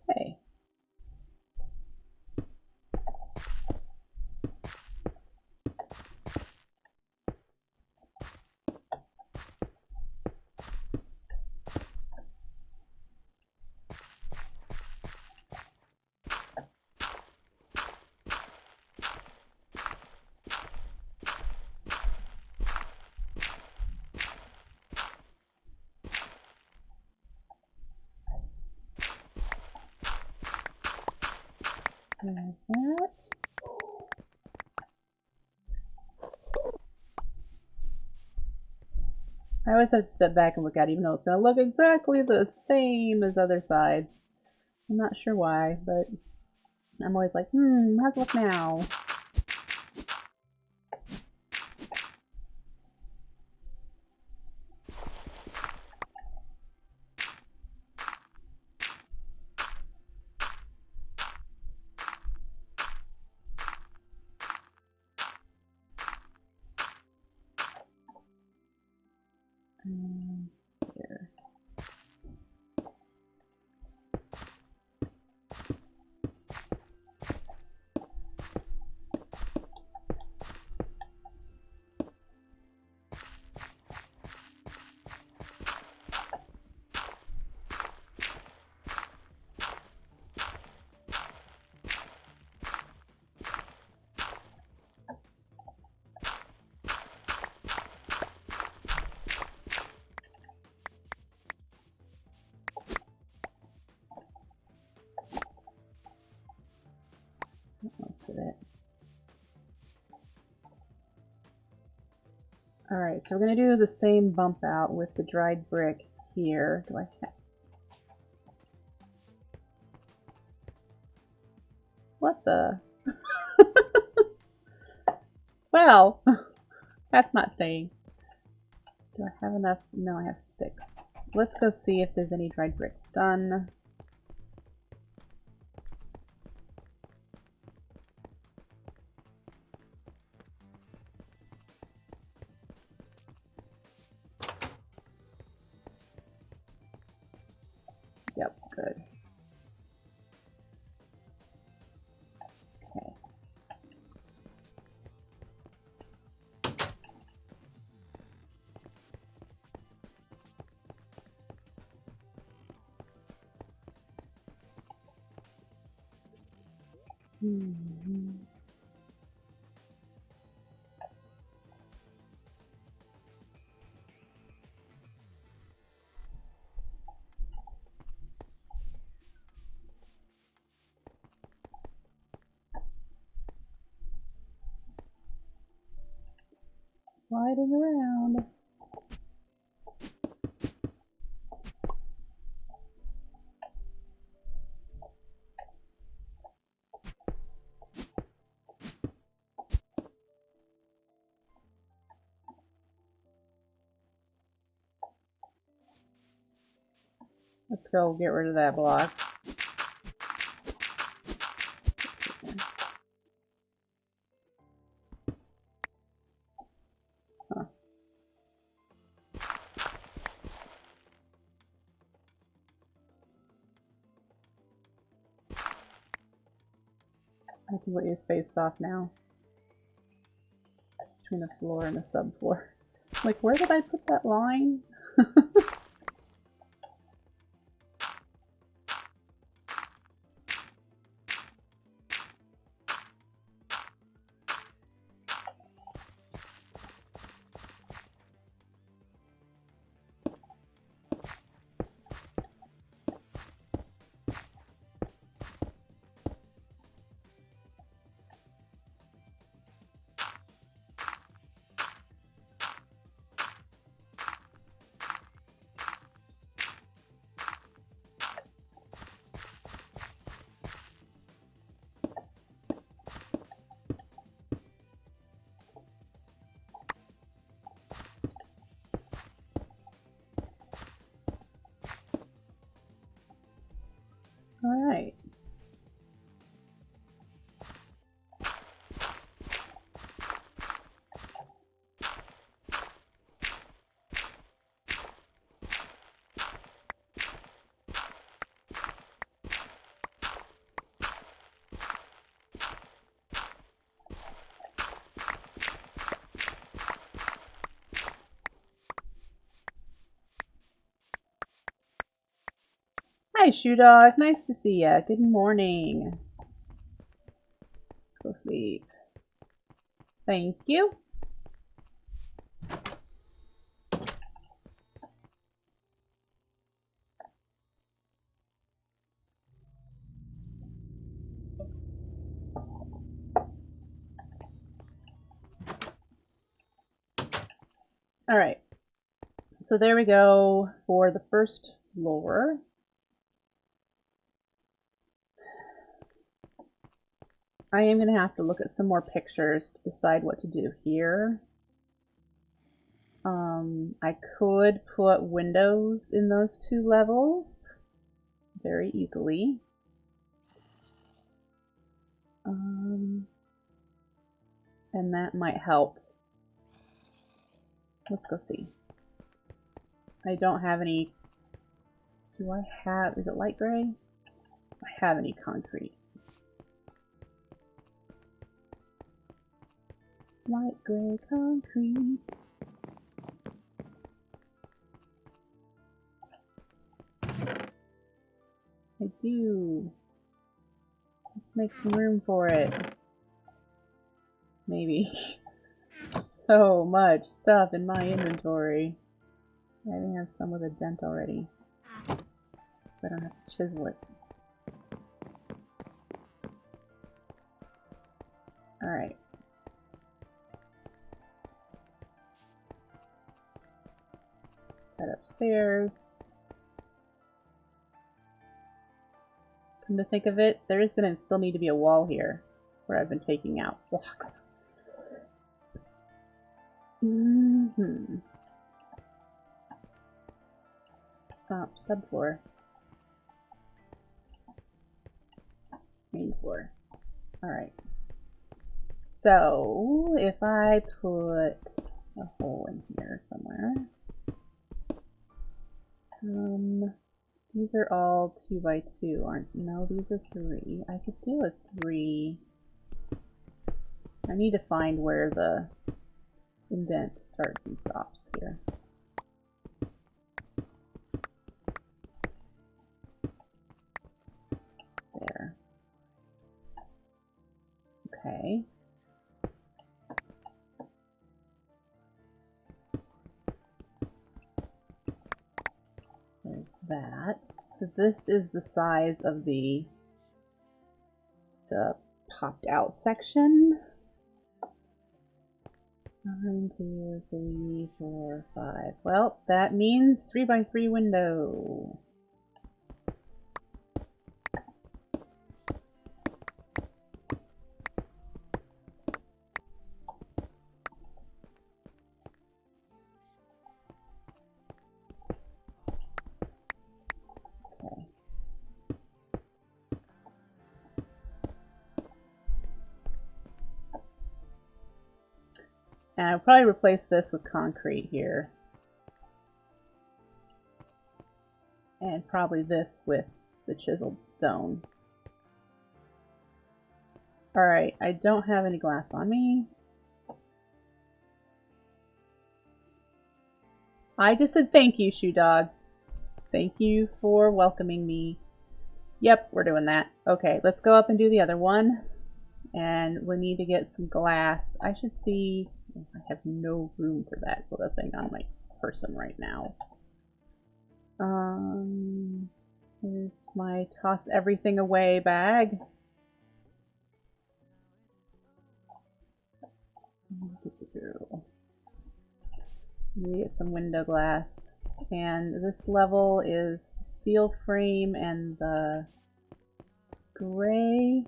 Okay. There's that. I always have to step back and look at it, even though it's going to look exactly the same as other sides. I'm not sure why, but I'm always like, how's it look now? Here. Most of it. Alright, so we're going to do the same bump out with the dried brick here. Do I have... What the? Well, that's not staying. Do I have enough? No, I have 6. Let's go see if there's any dried bricks done. Yep, good. Okay. Sliding around. Let's go get rid of that block. Huh. I completely spaced off now. It's between the floor and the subfloor. Like, where did I put that line? Hi, Shoe Dog. Nice to see ya. Good morning. Let's go sleep. Thank you. All right. So there we go for the first floor. I am going to have to look at some more pictures to decide what to do here. I could put windows in those 2 levels very easily. And that might help. Let's go see. I don't have any... Do I have... Is it light gray? I have any concrete. Light gray concrete. I do. Let's make some room for it. Maybe. So much stuff in my inventory. I even have some with a dent already. So I don't have to chisel it. Alright. Let's head upstairs. Come to think of it, there is going to still need to be a wall here where I've been taking out blocks. Oh, subfloor. Main floor. Alright. So, if I put a hole in here somewhere. These are all 2 by 2, aren't? No, these are 3. I could do a 3. I need to find where the indent starts and stops here. There. Okay. There's that. So this is the size of the popped out section. 1, 2, 3, 4, 5. Well, that means 3 by 3 window. Okay. And I'll probably replace this with concrete here. And probably this with the chiseled stone. Alright, I don't have any glass on me. I just said thank you, Shoe Dog. Thank you for welcoming me. Yep, we're doing that. Okay, let's go up and do the other one. And we need to get some glass. I should see... I have no room for that sort of thing on my person right now. Here's my toss everything away bag. Need to get some window glass. And this level is the steel frame and the gray.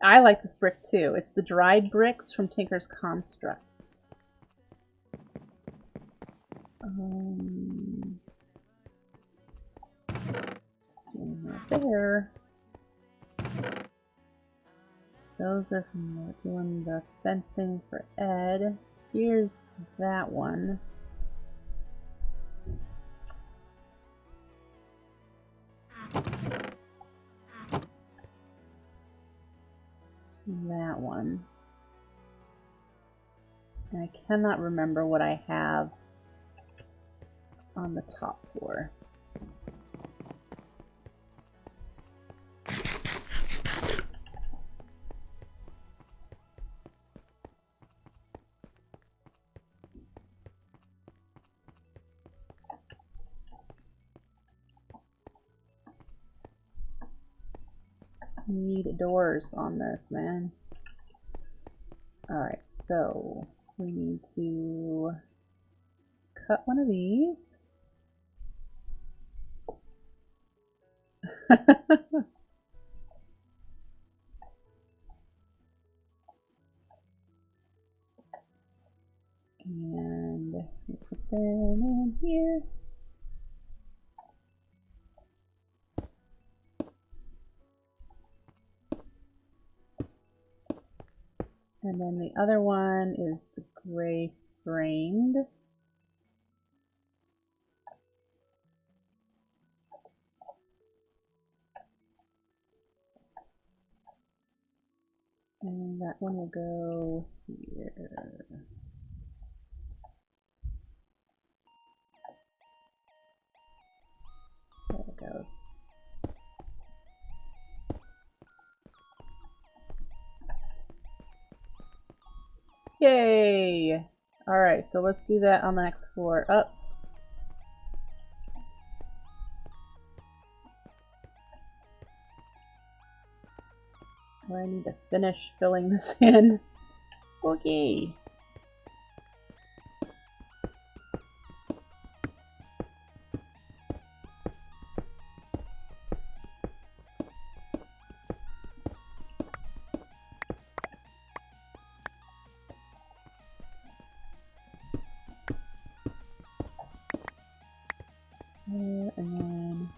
I like this brick too. It's the dried bricks from Tinker's Construct. There. Those are from doing the fencing for Ed. Here's that one. That one. And I cannot remember what I have on the top floor. need doors on this, man. Alright, so we need to cut one of these. And we put them in here. And then the other one is the gray framed. And that one will go here. There it goes. Yay! Alright, so let's do that on the next floor up. I need to finish filling this in. Okay. And then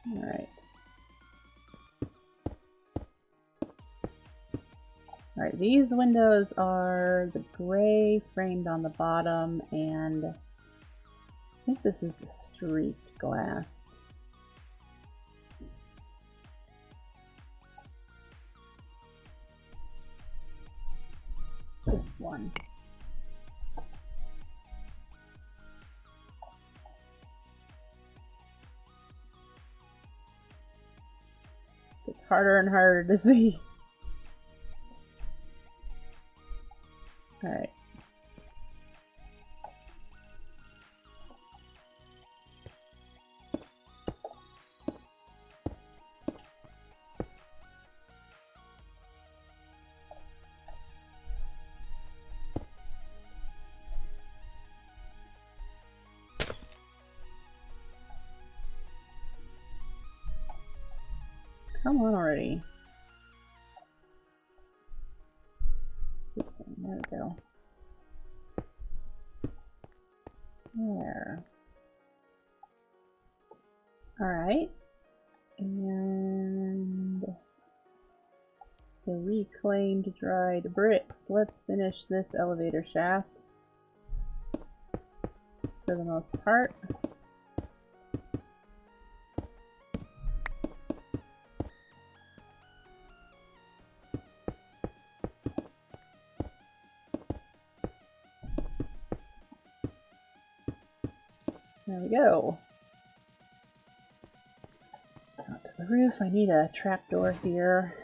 all right. All right, these windows are the gray framed on the bottom, and I think this is the streaked glass. This one. It's harder and harder to see. All right. Come on already. This one, there we go. There. Alright. And the reclaimed dried bricks. Let's finish this elevator shaft for the most part. There we go. Out to the roof. I need a trapdoor here.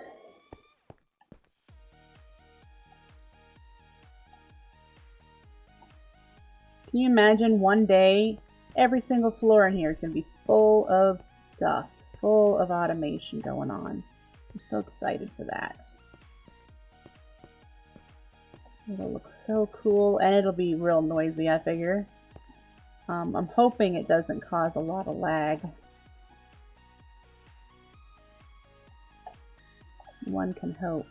Can you imagine one day every single floor in here is going to be full of stuff, full of automation going on? I'm so excited for that. It'll look so cool, and it'll be real noisy, I figure. I'm hoping it doesn't cause a lot of lag. One can hope.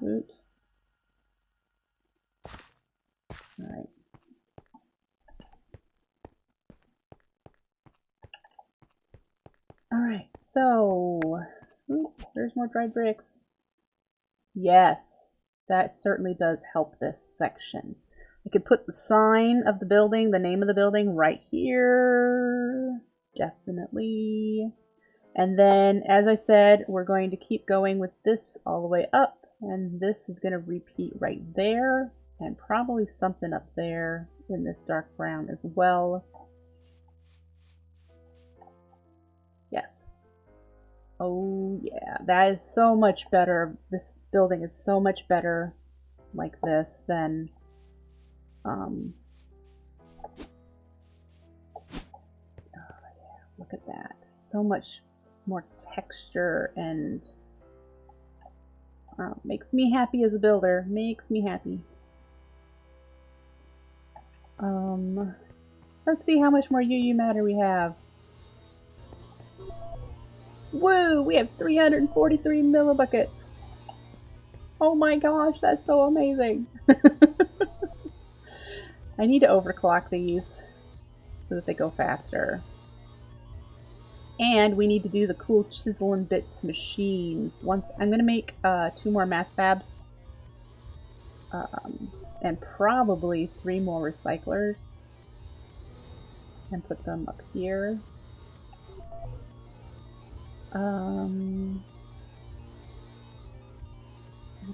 Boot. All right. Alright, so ooh, there's more dried bricks. Yes, that certainly does help this section. I could put the sign of the building, the name of the building right here. Definitely. And then, as I said, we're going to keep going with this all the way up. And this is going to repeat right there. And probably something up there in this dark brown as well. Yes. Oh yeah, that is so much better. This building is so much better like this than oh yeah, look at that. So much more texture and makes me happy as a builder. Makes me happy. Let's see how much more UU matter we have. Woo! We have 343 millibuckets. Oh my gosh, that's so amazing. I need to overclock these so that they go faster. And we need to do the cool chisel and bits machines. Once I'm gonna make 2 more mass fabs. And probably 3 more recyclers. And put them up here. I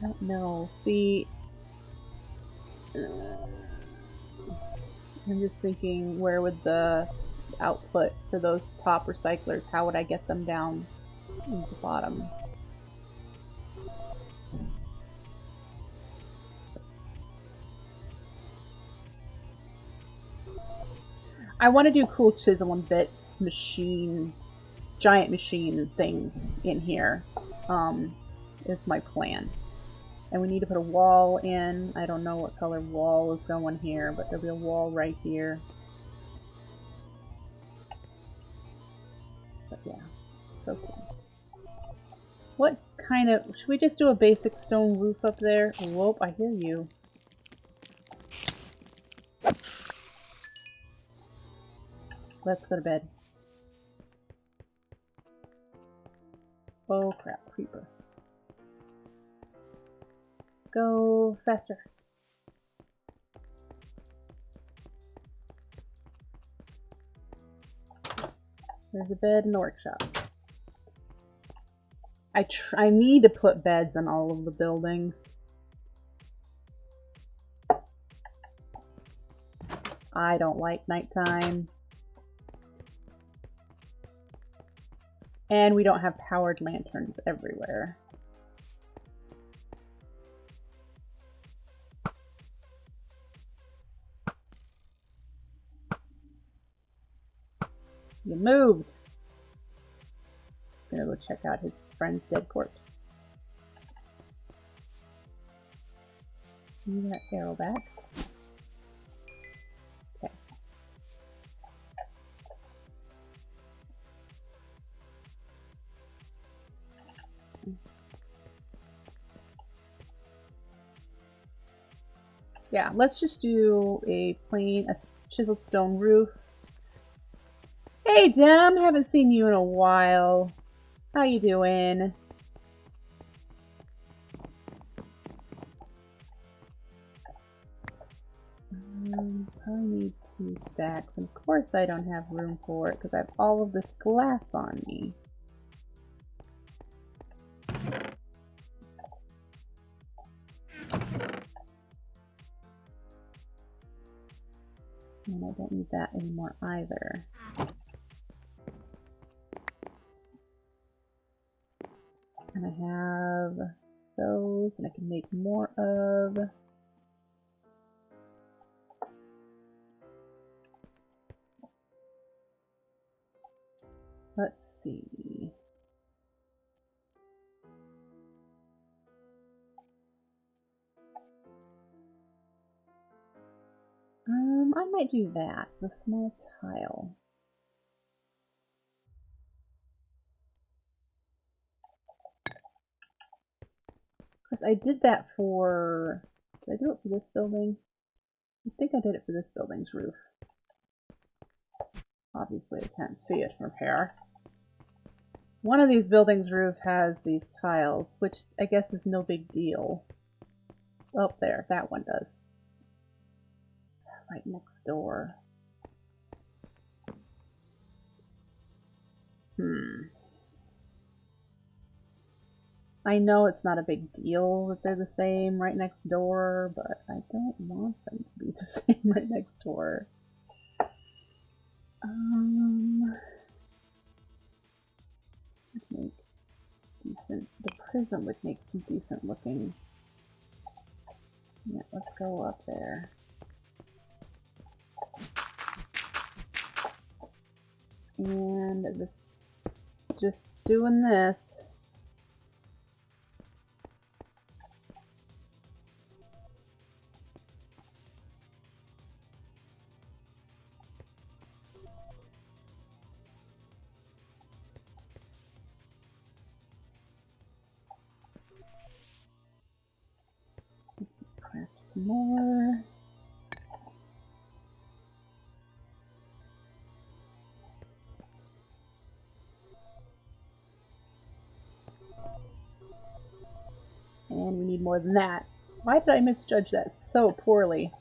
don't know. See, I'm just thinking, where would the output for those top recyclers, how would I get them down in the bottom? I want to do cool chisel and bits machine, giant machine things in here, is my plan. And we need to put a wall in. I don't know what color wall is going here, but there'll be a wall right here. But yeah, so cool. What kind of... should we just do a basic stone roof up there? Whoop, I hear you. Let's go to bed. Oh crap, creeper. Go faster. There's a bed in the workshop. I need to put beds in all of the buildings. I don't like nighttime. And we don't have powered lanterns everywhere. You moved! He's gonna go check out his friend's dead corpse. Give me that arrow back. Okay. Yeah, let's just do a plain, chiseled stone roof. Hey, Dem! Haven't seen you in a while. How you doing? Probably need 2 stacks. And of course I don't have room for it because I have all of this glass on me. And I don't need that anymore either. And I have those, and I can make more of. Let's see. I might do that, the small tile. Of course, I did that for... did I do it for this building? I think I did it for this building's roof. Obviously, I can't see it from here. One of these buildings' roof has these tiles, which I guess is no big deal. Oh, there, that one does. Right next door. I know it's not a big deal that they're the same right next door, but I don't want them to be the same right next door. Would make decent. The prism would make some decent looking. Yeah, let's go up there. And this, just doing this. Let's craft some more. And we need more than that. Why did I misjudge that so poorly?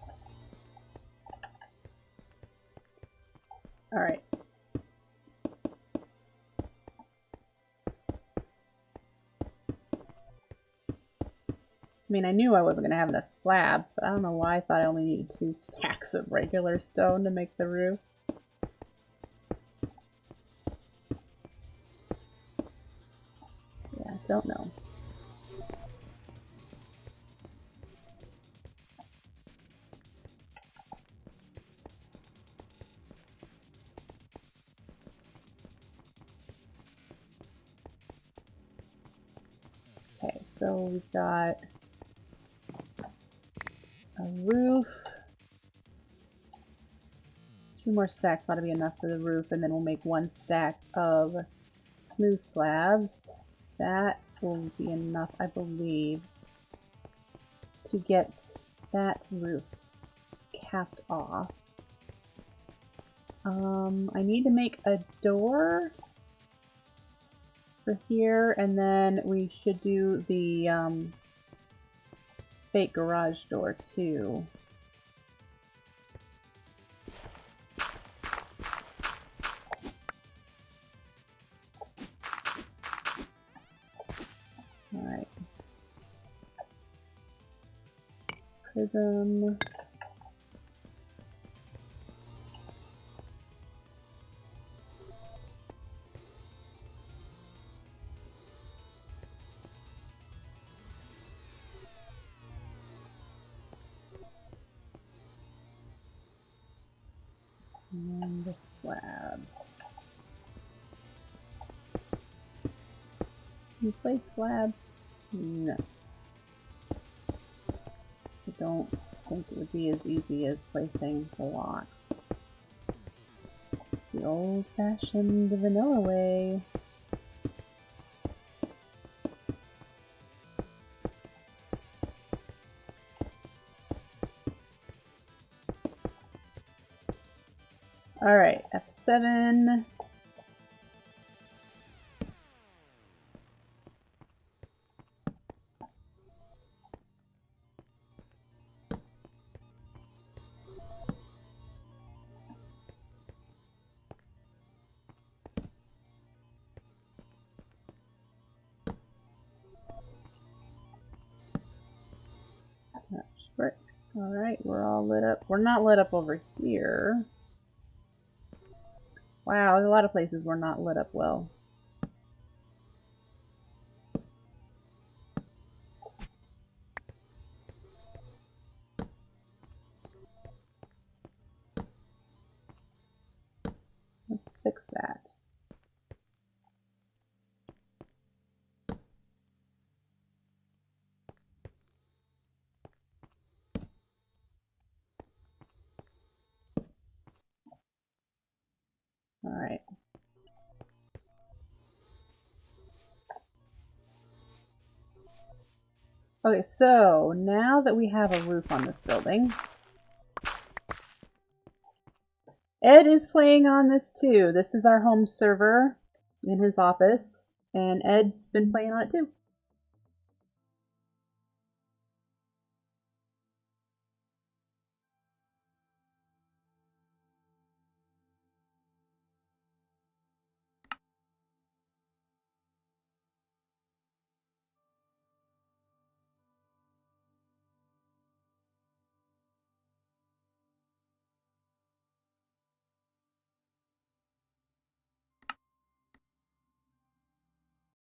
Alright. I mean, I knew I wasn't going to have enough slabs, but I don't know why I thought I only needed 2 stacks of regular stone to make the roof. Yeah, don't know. Okay, so we've got a roof. 2 more stacks ought to be enough for the roof, and then we'll make 1 stack of smooth slabs. That will be enough, I believe, to get that roof capped off. I need to make a door for here, and then we should do the fake garage door too. Alright. Prism. And the slabs. Can you place slabs? No. I don't think it would be as easy as placing blocks. The old-fashioned vanilla way. Alright, F7. Brick. Alright, we're all lit up. We're not lit up over here. Wow, there's a lot of places we're not lit up well. Let's fix that. Alright. Okay, so now that we have a roof on this building, Ed is playing on this too. This is our home server in his office, and Ed's been playing on it too.